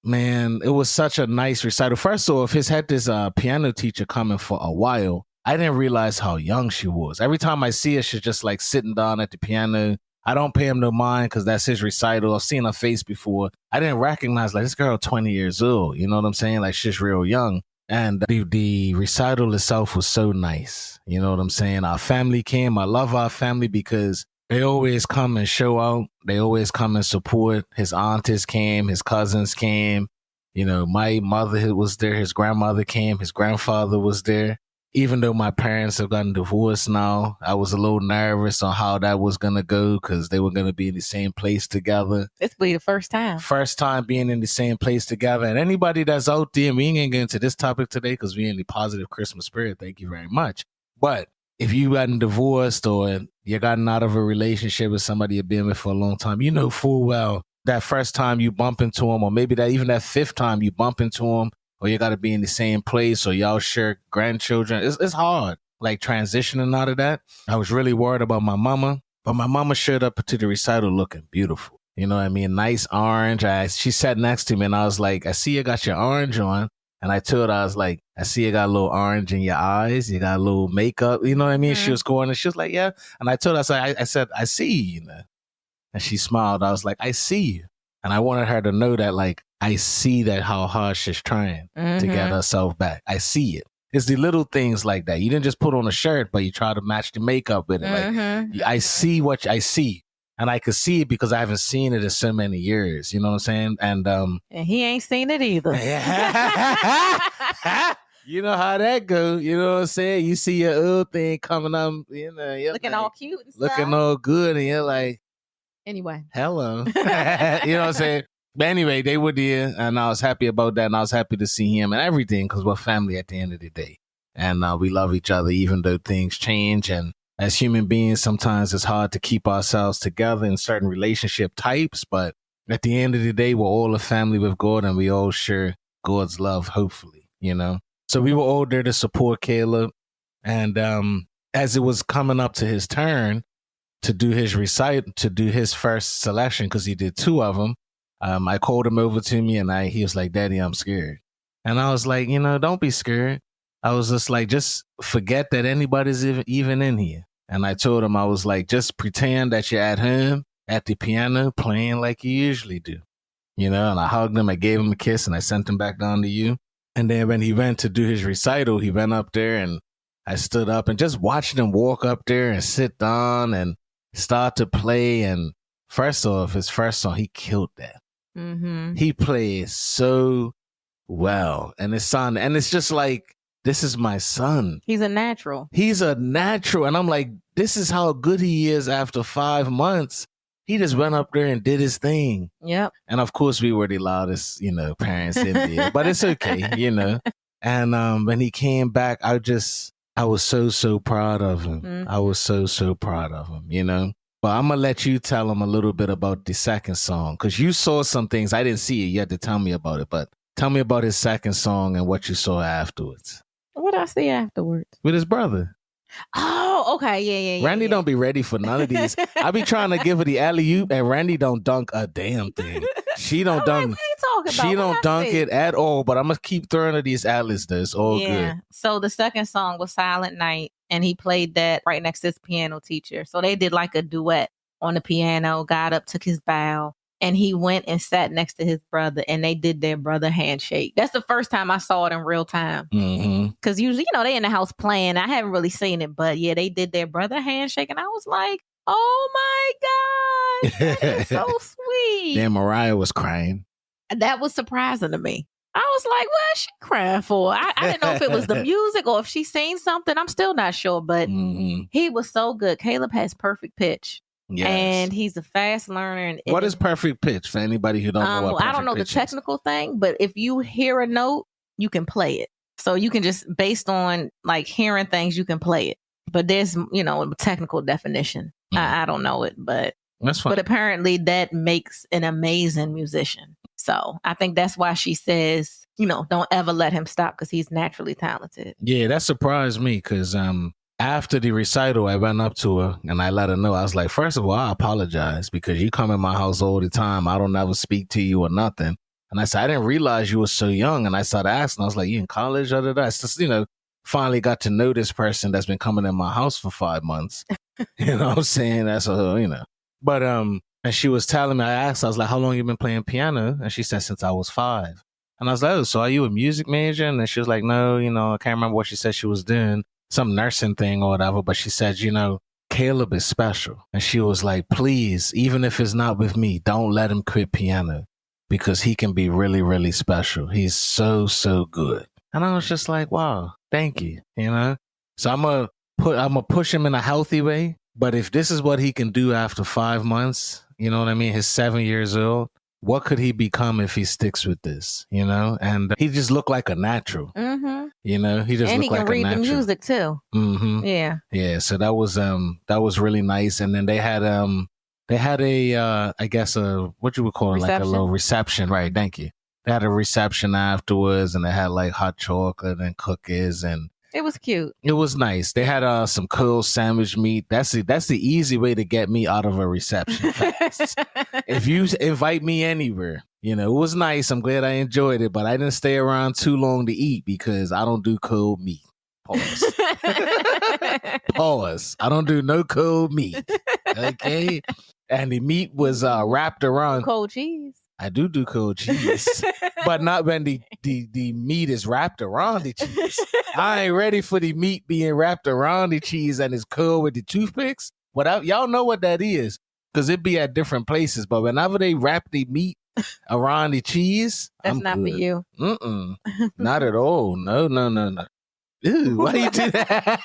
[SPEAKER 1] Man, it was such a nice recital. First off, he's had this piano teacher coming for a while. I didn't realize how young she was. Every time I see her, she's just like sitting down at the piano. I don't pay him no mind because that's his recital. I've seen her face before. I didn't recognize, like, this girl 20 years old. You know what I'm saying? Like, she's real young. And the recital itself was so nice. You know what I'm saying? Our family came. I love our family because they always come and show out. They always come and support. His aunties came. His cousins came. You know, my mother was there. His grandmother came. His grandfather was there. Even though my parents have gotten divorced now, I was a little nervous on how that was going to go because they were going to be in the same place together.
[SPEAKER 2] This will be the first time.
[SPEAKER 1] First time being in the same place together. And anybody that's out there, we ain't going to get into this topic today because we're in the positive Christmas spirit. Thank you very much. But if you gotten divorced or you gotten out of a relationship with somebody you've been with for a long time, you know full well that first time you bump into them, or maybe that fifth time you bump into them, or you got to be in the same place, or y'all share grandchildren. It's hard, like transitioning out of that. I was really worried about my mama, but my mama showed up to the recital looking beautiful. You know what I mean? Nice orange. She sat next to me and I was like, I see you got your orange on. And I told her, I was like, I see you got a little orange in your eyes. You got a little makeup. You know what I mean? Mm-hmm. She was going and she was like, yeah. And I told her, I said, I see you, you know. And she smiled. I was like, I see you. And I wanted her to know that, like, I see that how hard she's trying to get herself back. I see it. It's the little things like that. You didn't just put on a shirt, but you try to match the makeup with it. Like, I see what I see. And I could see it because I haven't seen it in so many years. You know what I'm saying? And
[SPEAKER 2] he ain't seen it either.
[SPEAKER 1] You know how that go. You know what I'm saying? You see your old thing coming up, you know, you're
[SPEAKER 2] looking
[SPEAKER 1] like,
[SPEAKER 2] all cute and stuff.
[SPEAKER 1] Looking all good, and you're like,
[SPEAKER 2] anyway.
[SPEAKER 1] Hello. You know what I'm saying? But anyway, they were there, and I was happy about that, and I was happy to see him and everything because we're family at the end of the day. And we love each other even though things change. And as human beings, sometimes it's hard to keep ourselves together in certain relationship types. But at the end of the day, we're all a family with God, and we all share God's love, hopefully, you know? So we were all there to support Caleb. And as it was coming up to his turn to do his recital, to do his first selection, because he did two of them, I called him over to me and he was like, Daddy, I'm scared. And I was like, you know, don't be scared. I was just like, just forget that anybody's even in here. And I told him, I was like, just pretend that you're at home at the piano playing like you usually do. You know, and I hugged him, I gave him a kiss, and I sent him back down to you. And then when he went to do his recital, he went up there and I stood up and just watched him walk up there and sit down and start to play. And first off, his first song, he killed that. Mm-hmm. He played so well. And it's just like, this is my son.
[SPEAKER 2] He's a natural.
[SPEAKER 1] And I'm like, this is how good he is after 5 months. He just went up there and did his thing.
[SPEAKER 2] Yep.
[SPEAKER 1] And of course, we were the loudest, you know, parents in there, but it's okay, you know. And when he came back, I was so proud of him. Mm-hmm. I was so proud of him, you know. But I'm going to let you tell him a little bit about the second song, because you saw some things. I didn't see it. You had to tell me about it, but tell me about his second song and what you saw afterwards.
[SPEAKER 2] What did I see afterwards?
[SPEAKER 1] With his brother.
[SPEAKER 2] Oh, okay. Yeah.
[SPEAKER 1] Randy don't be ready for none of these. I be trying to give her the alley-oop, and Randy don't dunk a damn thing. She don't dunk.
[SPEAKER 2] What are you talking about?
[SPEAKER 1] She don't dunk it at all, but I'm going to keep throwing her these atlas, though. It's all good.
[SPEAKER 2] So the second song was Silent Night, and he played that right next to his piano teacher. So they did like a duet on the piano, got up, took his bow, and he went and sat next to his brother, and they did their brother handshake. That's the first time I saw it in real time. Because usually, you know, they in the house playing. I haven't really seen it, but yeah, they did their brother handshake, and I was like, oh my God, that is so sweet.
[SPEAKER 1] Then Mariah was crying.
[SPEAKER 2] That was surprising to me. I was like, what is she crying for? I didn't know if it was the music or if she seen something. I'm still not sure, but he was so good. Caleb has perfect pitch. Yes. And he's a fast learner. And
[SPEAKER 1] what is perfect pitch for anybody who don't know what perfect pitch is? I don't know
[SPEAKER 2] the technical thing, but if you hear a note, you can play it. So you can just, based on like hearing things, you can play it. But there's, you know, a technical definition. I don't know it, but
[SPEAKER 1] that's fine.
[SPEAKER 2] But apparently that makes an amazing musician. So I think that's why she says, you know, don't ever let him stop because he's naturally talented.
[SPEAKER 1] Yeah, that surprised me because after the recital, I went up to her and I let her know. I was like, first of all, I apologize because you come in my house all the time. I don't ever speak to you or nothing. And I said, I didn't realize you were so young. And I started asking, I was like, you in college? I just, you know, finally got to know this person that's been coming in my house for 5 months. You know what I'm saying? That's a, you know. But and she was telling me, I was like, how long you been playing piano? And she said, since I was 5. And I was like, oh, so are you a music major? And then she was like, no, I can't remember what she said she was doing, some nursing thing or whatever. But she said, Caleb is special. And she was like, please, even if it's not with me, don't let him quit piano because he can be really, really special. He's so, so good. And I was just like, wow, thank you, So I'm going to push him in a healthy way. But if this is what he can do after 5 months, you know what I mean? He's 7 years old. What could he become if he sticks with this, And he just looked like a natural,
[SPEAKER 2] Mm-hmm.
[SPEAKER 1] He just
[SPEAKER 2] and
[SPEAKER 1] looked like a natural.
[SPEAKER 2] And he can read the music too.
[SPEAKER 1] Mm-hmm.
[SPEAKER 2] Yeah.
[SPEAKER 1] Yeah. So that was really nice. And then they had a, I guess what you would call it, like a little reception. Right. Thank you. They had a reception afterwards and they had like hot chocolate and cookies and
[SPEAKER 2] it was cute.
[SPEAKER 1] It was nice. They had some cool sandwich meat. That's the easy way to get me out of a reception fast. If you invite me anywhere, it was nice. I'm glad I enjoyed it, but I didn't stay around too long to eat because I don't do cold meat. Pause. Pause. I don't do no cold meat. Okay. And the meat was wrapped around
[SPEAKER 2] cold cheese.
[SPEAKER 1] I do cold cheese, but not when the meat is wrapped around the cheese. I ain't ready for the meat being wrapped around the cheese and it's cold with the toothpicks. Y'all know what that is because it be at different places. But whenever they wrap the meat around the cheese,
[SPEAKER 2] that's not
[SPEAKER 1] good.
[SPEAKER 2] For you.
[SPEAKER 1] Not at all. No. Ew, why do you do that?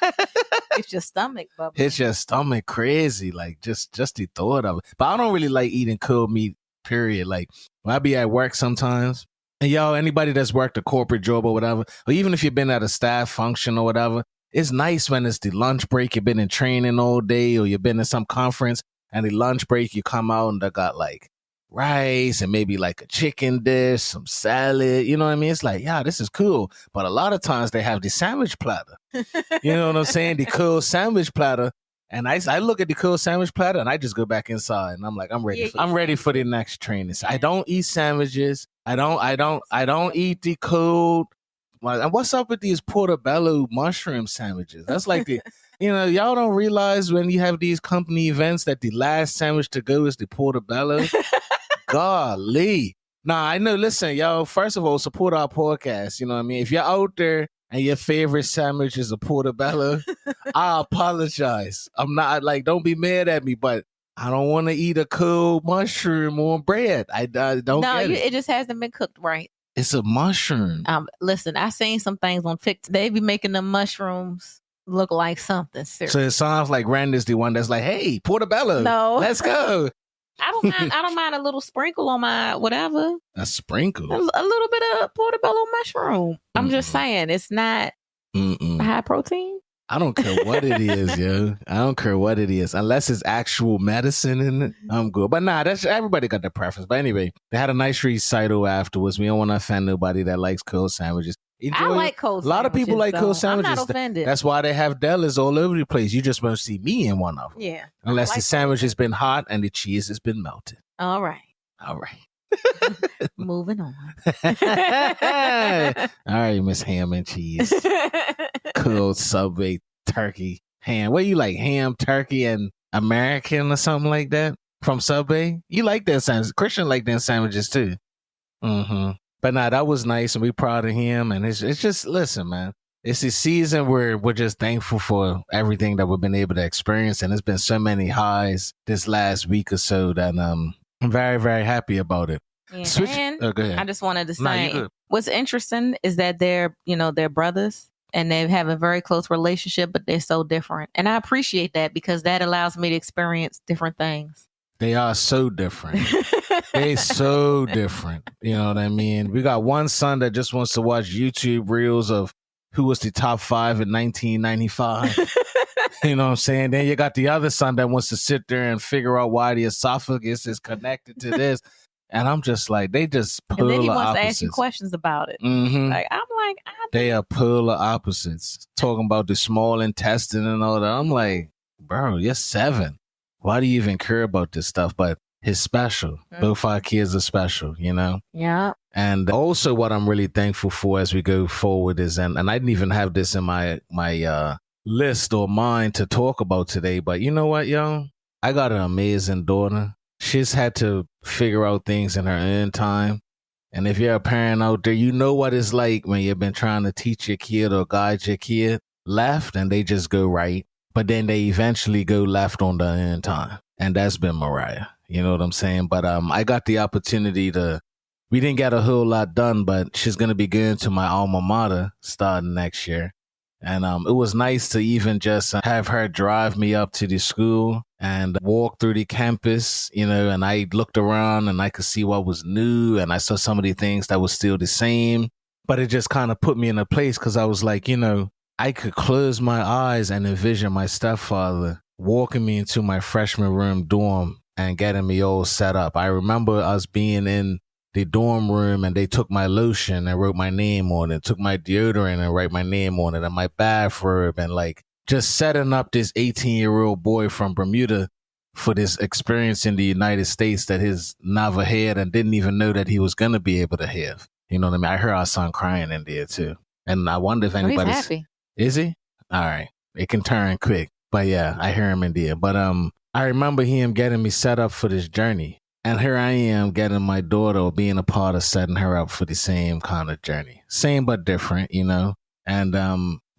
[SPEAKER 2] It's your stomach bubbling.
[SPEAKER 1] It's your stomach crazy. Like just the thought of it. But I don't really like eating cold meat. Period. Like when I be at work sometimes, and y'all, anybody that's worked a corporate job or whatever, or even if you've been at a staff function or whatever, it's nice when it's the lunch break. You've been in training all day, or you've been in some conference, and the lunch break you come out and they got like rice and maybe like a chicken dish, some salad. You know what I mean? It's like, yeah, this is cool. But a lot of times they have the sandwich platter. You know what I'm saying? The cool sandwich platter. And I look at the cool sandwich platter and I just go back inside and I'm like, I'm ready. I'm ready for the next training. So I don't eat sandwiches. I don't eat the cold. And what's up with these portobello mushroom sandwiches? That's like the, y'all don't realize when you have these company events that the last sandwich to go is the portobello. Golly. Nah, I know. Listen, y'all, first of all, support our podcast. You know what I mean? If you're out there and your favorite sandwich is a portobello, I apologize. I'm not don't be mad at me, but I don't want to eat a cold mushroom on bread. I don't get it.
[SPEAKER 2] It just hasn't been cooked right.
[SPEAKER 1] It's a mushroom.
[SPEAKER 2] Listen, I seen some things on TikTok. They be making the mushrooms look like something serious.
[SPEAKER 1] So it sounds like Randy's the one that's like, hey, portobello.
[SPEAKER 2] No.
[SPEAKER 1] Let's go.
[SPEAKER 2] I don't mind a little sprinkle on my whatever.
[SPEAKER 1] A sprinkle?
[SPEAKER 2] A little bit of portobello mushroom. I'm just saying, it's not high protein.
[SPEAKER 1] I don't care what it is, yo. I don't care what it is. Unless it's actual medicine in it, I'm good. But nah, that's everybody got their preference. But anyway, they had a nice recital afterwards. We don't want to offend nobody that likes cold sandwiches.
[SPEAKER 2] I like cold sandwiches.
[SPEAKER 1] A lot of people like cold sandwiches.
[SPEAKER 2] I'm not offended.
[SPEAKER 1] That's why they have delis all over the place. You just won't see me in one of them.
[SPEAKER 2] Yeah.
[SPEAKER 1] Unless the sandwich has been hot and the cheese has been melted.
[SPEAKER 2] All right. Moving on.
[SPEAKER 1] All right, Miss Ham and Cheese. Cold Subway turkey ham. What do you like? Ham, turkey, and American or something like that from Subway? You like that sandwich. Christian like them sandwiches too. But nah, that was nice and we proud of him. And it's just, listen, man, it's a season where we're just thankful for everything that we've been able to experience. And there's been so many highs this last week or so that I'm very, very happy about it.
[SPEAKER 2] Yeah.
[SPEAKER 1] Go ahead.
[SPEAKER 2] I just wanted to say, what's interesting is that they're brothers and they have a very close relationship, but they're so different. And I appreciate that because that allows me to experience different things.
[SPEAKER 1] They are so different. They so different. You know what I mean? We got one son that just wants to watch YouTube reels of who was the top 5 in 1995. You know what I'm saying? Then you got the other son that wants to sit there and figure out why the esophagus is connected to this. And I'm just like, they just polar opposites. And then he wants to ask you
[SPEAKER 2] questions about it.
[SPEAKER 1] Like,
[SPEAKER 2] I'm like,
[SPEAKER 1] they are polar opposites. Talking about the small intestine and all that. I'm like, bro, you're 7. Why do you even care about this stuff? But it's special. Both our kids are special, you know?
[SPEAKER 2] Yeah.
[SPEAKER 1] And also what I'm really thankful for as we go forward is, and I didn't even have this in my list or mind to talk about today, but you know what, y'all? I got an amazing daughter. She's had to figure out things in her own time. And if you're a parent out there, you know what it's like when you've been trying to teach your kid or guide your kid left and they just go right. But then they eventually go left on their own time. And that's been Mariah. You know what I'm saying? But I got the opportunity we didn't get a whole lot done, but she's going to be going to my alma mater starting next year. And it was nice to even just have her drive me up to the school and walk through the campus, and I looked around and I could see what was new and I saw some of the things that was still the same. But it just kind of put me in a place because I was like, I could close my eyes and envision my stepfather walking me into my freshman room dorm and getting me all set up. I remember us being in the dorm room and they took my lotion and wrote my name on it, took my deodorant and write my name on it, and my bathrobe, and like just setting up this 18-year-old boy from Bermuda for this experience in the United States that he's never had and didn't even know that he was going to be able to have. You know what I mean? I heard our son crying in there too. And I wonder if anybody's
[SPEAKER 2] happy.
[SPEAKER 1] Is he? All right. It can turn quick. But yeah, I hear him in there. But I remember him getting me set up for this journey. And here I am getting my daughter or being a part of setting her up for the same kind of journey. Same but different, And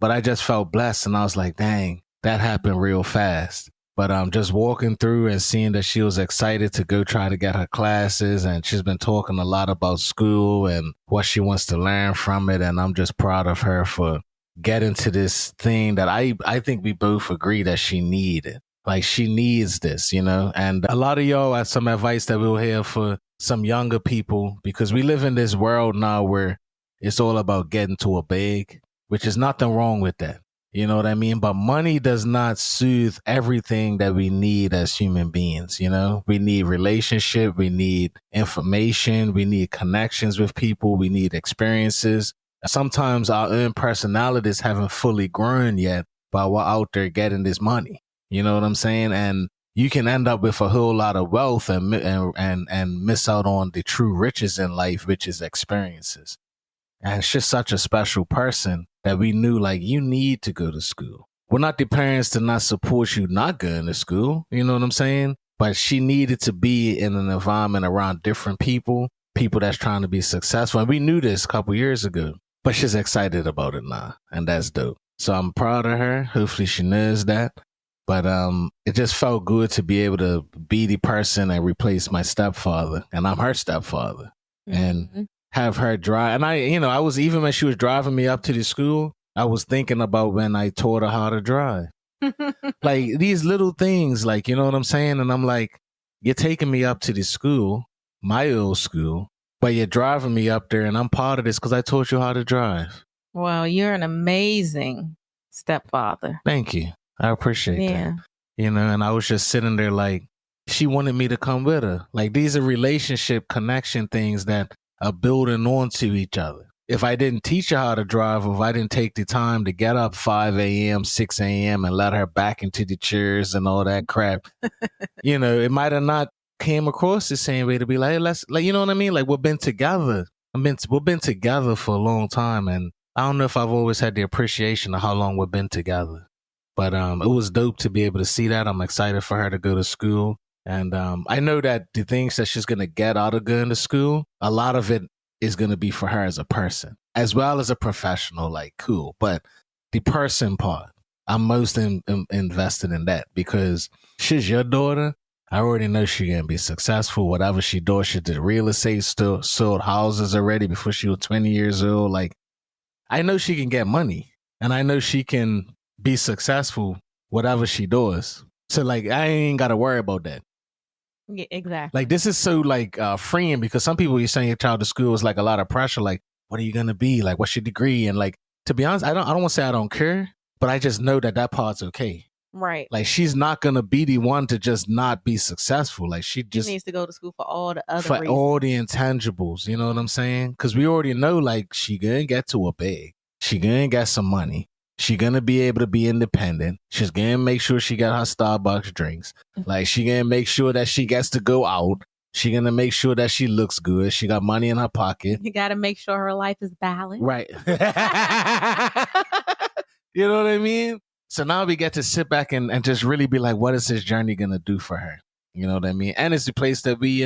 [SPEAKER 1] but I just felt blessed and I was like, dang, that happened real fast. But just walking through and seeing that she was excited to go try to get her classes, and she's been talking a lot about school and what she wants to learn from it. And I'm just proud of her for getting to this thing that I think we both agree that she needed. Like she needs this, and a lot of y'all have some advice that we'll have for some younger people, because we live in this world now where it's all about getting to a bag, which is nothing wrong with that. You know what I mean? But money does not soothe everything that we need as human beings. We need relationship. We need information. We need connections with people. We need experiences. Sometimes our own personalities haven't fully grown yet, but we're out there getting this money. You know what I'm saying? And you can end up with a whole lot of wealth and miss out on the true riches in life, which is experiences. And she's such a special person that we knew, like, you need to go to school. We're not the parents to not support you not going to school. You know what I'm saying? But she needed to be in an environment around different people that's trying to be successful. And we knew this a couple years ago, but she's excited about it now. And that's dope. So I'm proud of her. Hopefully she knows that. But it just felt good to be able to be the person and replace my stepfather. And I'm her stepfather. Mm-hmm. And have her drive. And I was, even when she was driving me up to the school, I was thinking about when I taught her how to drive. Like these little things, like, you know what I'm saying? And I'm like, you're taking me up to the school, my old school, but you're driving me up there and I'm part of this because I taught you how to drive.
[SPEAKER 2] Well, you're an amazing stepfather.
[SPEAKER 1] Thank you. I appreciate that. And I was just sitting there like, she wanted me to come with her. Like these are relationship connection things that are building onto each other. If I didn't teach her how to drive, or if I didn't take the time to get up 5 a.m., 6 a.m. and let her back into the chairs and all that crap, it might have not came across the same way to be like, hey, let's, like, you know what I mean? Like we've been together. We've been together for a long time. And I don't know if I've always had the appreciation of how long we've been together. But it was dope to be able to see that. I'm excited for her to go to school. And I know that the things that she's going to get out of going to school, a lot of it is going to be for her as a person, as well as a professional, like cool. But the person part, I'm most invested in that because she's your daughter. I already know she's going to be successful. Whatever she does, she did real estate, still sold houses already before she was 20 years old. Like, I know she can get money and I know she can be successful, whatever she does. So like, I ain't got to worry about that.
[SPEAKER 2] Yeah, exactly.
[SPEAKER 1] Like this is so like freeing because some people, you send your child to school is like a lot of pressure. Like, what are you going to be? Like, what's your degree? And like, to be honest, I don't want to say I don't care, but I just know that part's okay.
[SPEAKER 2] Right.
[SPEAKER 1] Like she's not going to be the one to just not be successful. Like she
[SPEAKER 2] needs to go to school for all the other
[SPEAKER 1] reasons. All the intangibles. You know what I'm saying? Because we already know like she going to get to a bag. She going to get some money. She going to be able to be independent. She's going to make sure she got her Starbucks drinks. Like she going to make sure that she gets to go out. She going to make sure that she looks good. She got money in her pocket.
[SPEAKER 2] You got to make sure her life is balanced.
[SPEAKER 1] Right. You know what I mean? So now we get to sit back and just really be like, what is this journey going to do for her? You know what I mean? And it's the place that we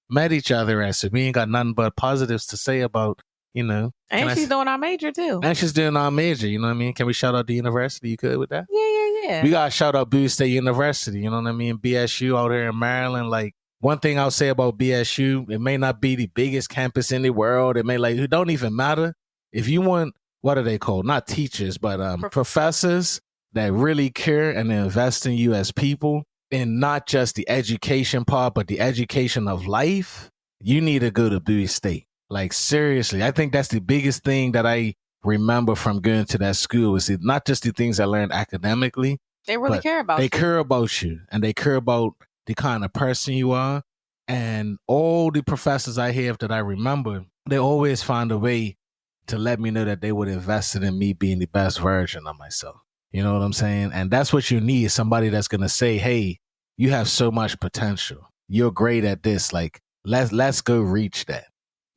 [SPEAKER 1] met each other at. So we ain't got nothing but positives to say about, you know.
[SPEAKER 2] And she's doing our major too.
[SPEAKER 1] And she's doing our major, you know what I mean? Can we shout out the university? You good with that?
[SPEAKER 2] Yeah.
[SPEAKER 1] We got to shout out Bowie State University, you know what I mean? BSU out here in Maryland. Like, one thing I'll say about BSU, it may not be the biggest campus in the world. It may it don't even matter. If you want, what are they called? Not teachers, but professors that really care and invest in you as people, and not just the education part, but the education of life, you need to go to Bowie State. Like, seriously, I think that's the biggest thing that I remember from going to that school is not just the things I learned academically.
[SPEAKER 2] They really care about you.
[SPEAKER 1] They care about you, and they care about the kind of person you are. And all the professors I have that I remember, they always find a way to let me know that they would invest in me being the best version of myself. You know what I'm saying? And that's what you need, somebody that's going to say, hey, you have so much potential. You're great at this. Like, let's go reach that.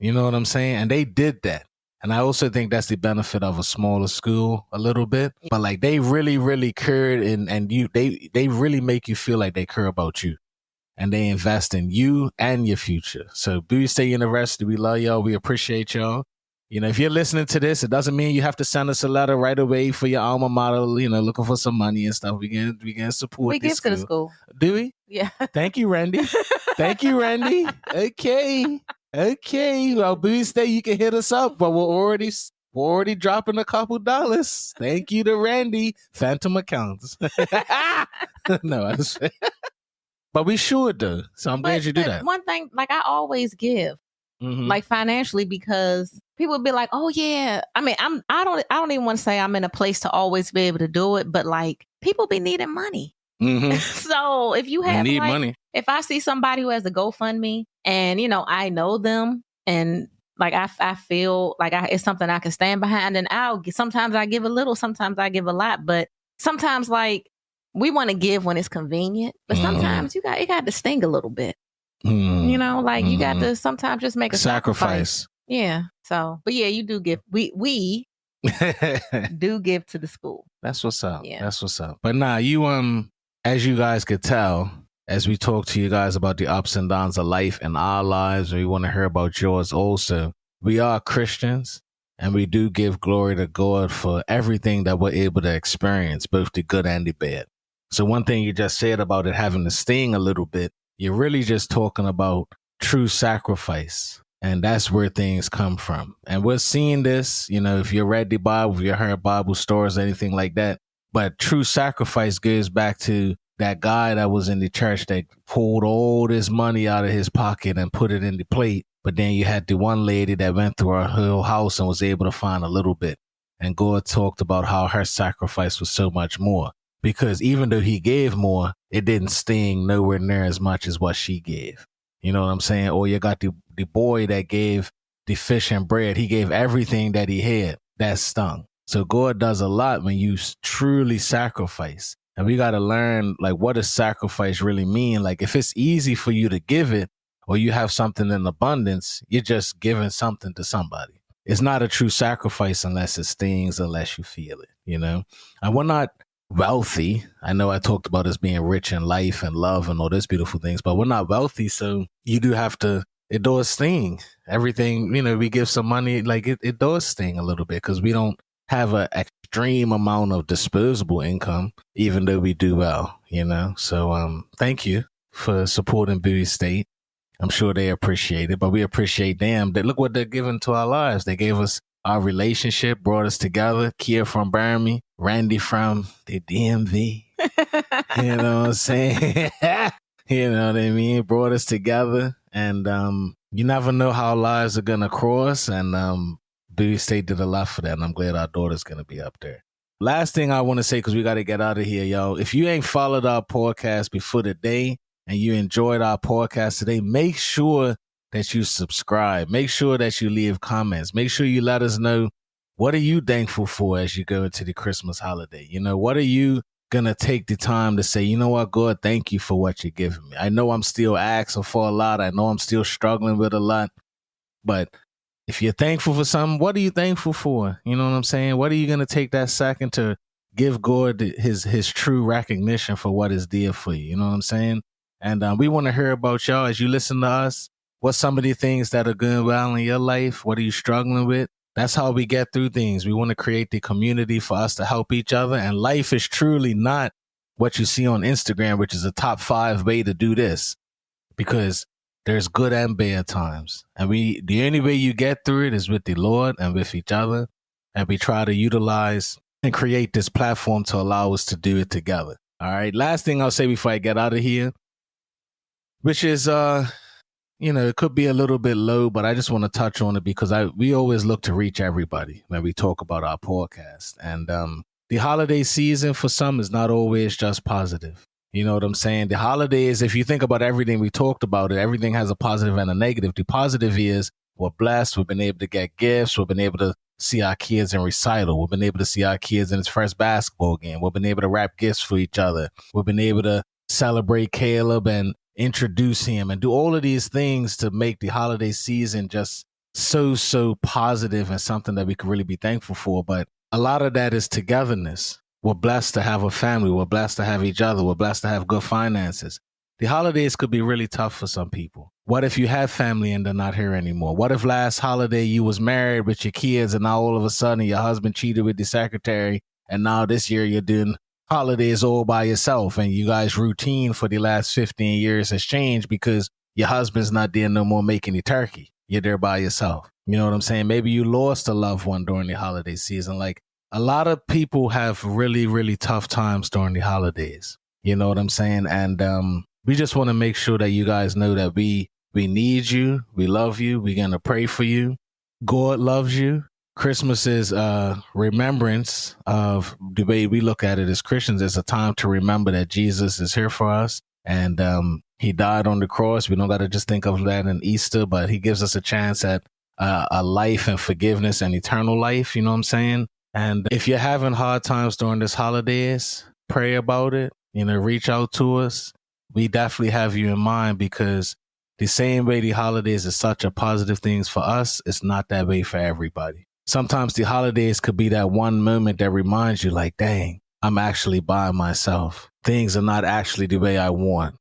[SPEAKER 1] You know what I'm saying? And they did that. And I also think that's the benefit of a smaller school a little bit. But like, they really, really cared, and they really make you feel like they care about you. And they invest in you and your future. So Bowie State University, we love y'all. We appreciate y'all. You know, if you're listening to this, it doesn't mean you have to send us a letter right away for your alma mater, you know, looking for some money and stuff. We can support
[SPEAKER 2] we give to the school.
[SPEAKER 1] Do we?
[SPEAKER 2] Yeah.
[SPEAKER 1] Thank you, Randy. Thank you, Randy. Okay. Well, Bowie State, you can hit us up, but we're already dropping a couple dollars. Thank you to Randy. Phantom accounts. No, I just... But we should, though. So I'm glad you do that.
[SPEAKER 2] One thing, like, I always give, like, financially, because people would be like, "Oh yeah." I mean, I don't even want to say I'm in a place to always be able to do it, but like, people be needing money. So if you have money, if I see somebody who has a GoFundMe and you know I know them and like I feel like it's something I can stand behind, and sometimes I give a little, sometimes I give a lot, but sometimes like. We want to give when it's convenient, but sometimes it got to sting a little bit. You know, like you got to sometimes just make a sacrifice. Yeah. So, but yeah, you do give. We do give to the school.
[SPEAKER 1] That's what's up. Yeah. That's what's up. But nah, you as you guys could tell, as we talk to you guys about the ups and downs of life and our lives, and we want to hear about yours also. We are Christians. And we do give glory to God for everything that we're able to experience, both the good and the bad. So one thing you just said about it having to sting a little bit, you're really just talking about true sacrifice. And that's where things come from. And we're seeing this, you know, if you read the Bible, if you heard Bible stories, anything like that. But true sacrifice goes back to that guy that was in the church that pulled all this money out of his pocket and put it in the plate. But then you had the one lady that went through her whole house and was able to find a little bit. And God talked about how her sacrifice was so much more. Because even though he gave more, it didn't sting nowhere near as much as what she gave. You know what I'm saying? Or you got the boy that gave the fish and bread. He gave everything that he had. That stung. So God does a lot when you truly sacrifice. And we got to learn, like, what does sacrifice really mean? Like, if it's easy for you to give it, or you have something in abundance, you're just giving something to somebody. It's not a true sacrifice unless it stings, unless you feel it, you know? And we're not wealthy. I know I talked about us being rich in life and love and all those beautiful things, but we're not wealthy. So you do have to, it does sting. Everything, you know, we give some money, like it does sting a little bit because we don't have an extreme amount of disposable income, even though we do well, you know? So thank you for supporting Bowie State. I'm sure they appreciate it, but we appreciate them. Look what they're giving to our lives. They gave us our relationship, brought us together. Kia from Burmy, Randy from the DMV. You know what I'm saying? You know what I mean? Brought us together. And you never know how lives are going to cross. And Bowie State did a lot for that. And I'm glad our daughter's going to be up there. Last thing I want to say, because we got to get out of here, yo. If you ain't followed our podcast before today, and you enjoyed our podcast today, make sure that you subscribe. Make sure that you leave comments. Make sure you let us know, what are you thankful for as you go into the Christmas holiday? You know, what are you going to take the time to say, you know what, God, thank you for what you're giving me. I know I'm still asking for a lot. I know I'm still struggling with a lot. But if you're thankful for something, what are you thankful for? You know what I'm saying? What are you going to take that second to give God his true recognition for what is dear for you. You know what I'm saying? And we want to hear about y'all as you listen to us. What's some of the things that are going well in your life? What are you struggling with? That's how we get through things. We want to create the community for us to help each other. And life is truly not what you see on Instagram, which is a top 5 way to do this, because there's good and bad times. And the only way you get through it is with the Lord and with each other. And we try to utilize and create this platform to allow us to do it together. All right. Last thing I'll say before I get out of here, which is, it could be a little bit low, but I just want to touch on it because we always look to reach everybody when we talk about our podcast. And the holiday season for some is not always just positive. You know what I'm saying? The holidays, if you think about everything we talked about, everything has a positive and a negative. The positive is we're blessed. We've been able to get gifts. We've been able to see our kids in recital. We've been able to see our kids in his first basketball game. We've been able to wrap gifts for each other. We've been able to celebrate Caleb and introduce him and do all of these things to make the holiday season just so positive and something that we can really be thankful for. But a lot of that is togetherness. We're blessed to have a family. We're blessed to have each other. We're blessed to have good finances. The holidays could be really tough for some people. What if you have family and they're not here anymore? What if last holiday you was married with your kids and now all of a sudden your husband cheated with the secretary and now this year you're doing holidays all by yourself and you guys' routine for the last 15 years has changed because your husband's not there no more making the turkey. You're there by yourself. You know what I'm saying? Maybe you lost a loved one during the holiday season. Like a lot of people have really tough times during the holidays. You know what I'm saying? And we just want to make sure that you guys know that we need you. We love you. We're going to pray for you. God loves you. Christmas is remembrance of the way we look at it as Christians. It's a time to remember that Jesus is here for us and he died on the cross. We don't got to just think of that in Easter, but he gives us a chance at a life and forgiveness and eternal life. You know what I'm saying? And if you're having hard times during this holidays, pray about it. Reach out to us. We definitely have you in mind because the same way the holidays is such a positive thing for us, it's not that way for everybody. Sometimes the holidays could be that one moment that reminds you like, dang, I'm actually by myself. Things are not actually the way I want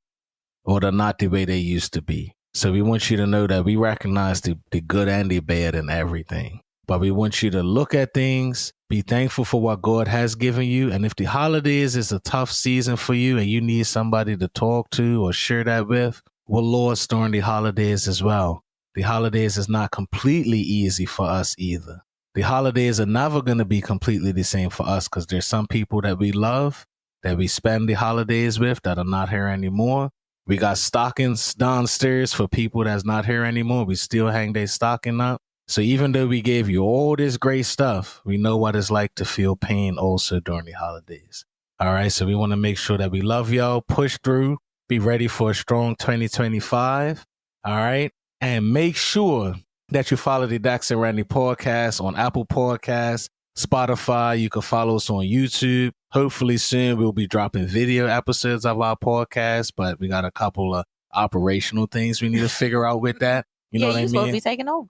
[SPEAKER 1] or they're not the way they used to be. So we want you to know that we recognize the good and the bad in everything. But we want you to look at things, be thankful for what God has given you. And if the holidays is a tough season for you and you need somebody to talk to or share that with, we're lost during the holidays as well. The holidays is not completely easy for us either. The holidays are never going to be completely the same for us because there's some people that we love, that we spend the holidays with that are not here anymore. We got stockings downstairs for people that's not here anymore. We still hang their stocking up. So even though we gave you all this great stuff, we know what it's like to feel pain also during the holidays. All right. So we want to make sure that we love y'all, push through, be ready for a strong 2025. All right. And make sure that you follow the Dex and Randi podcast on Apple Podcasts, Spotify. You can follow us on YouTube. Hopefully soon we'll be dropping video episodes of our podcast, but we got a couple of operational things we need to figure out with that. You know what I mean?
[SPEAKER 2] You're supposed to be taking over.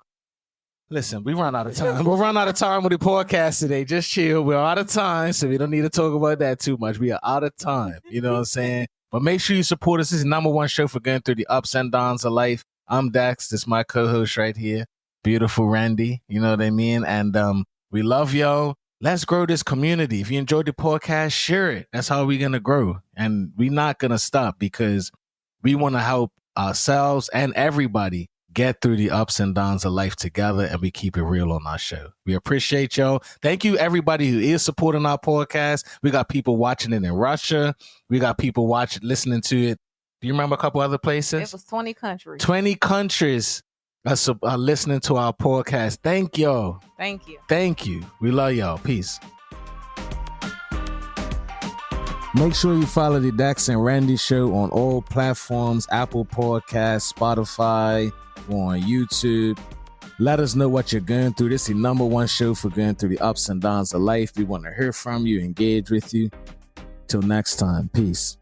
[SPEAKER 1] Listen, we run out of time. We'll run out of time with the podcast today. Just chill. We're out of time, so we don't need to talk about that too much. We are out of time. You know what I'm saying? But make sure you support us. This is the #1 show for going through the ups and downs of life. I'm Dax. This is my co-host right here. Beautiful Randy. You know what I mean? And we love y'all. Let's grow this community. If you enjoyed the podcast, share it. That's how we're going to grow. And we're not going to stop because we want to help ourselves and everybody get through the ups and downs of life together, and we keep it real on our show. We appreciate y'all. Thank you, everybody who is supporting our podcast. We got people watching it in Russia. We got people listening to it. Do you remember a couple other places?
[SPEAKER 2] It was 20 countries.
[SPEAKER 1] 20 countries are listening to our podcast. Thank y'all.
[SPEAKER 2] Thank you.
[SPEAKER 1] Thank you. We love y'all. Peace. Make sure you follow the Dex and Randi Show on all platforms, Apple Podcasts, Spotify, on YouTube. Let us know what you're going through. This is the #1 show for going through the ups and downs of life. We want to hear from you, engage with you. Till next time. Peace.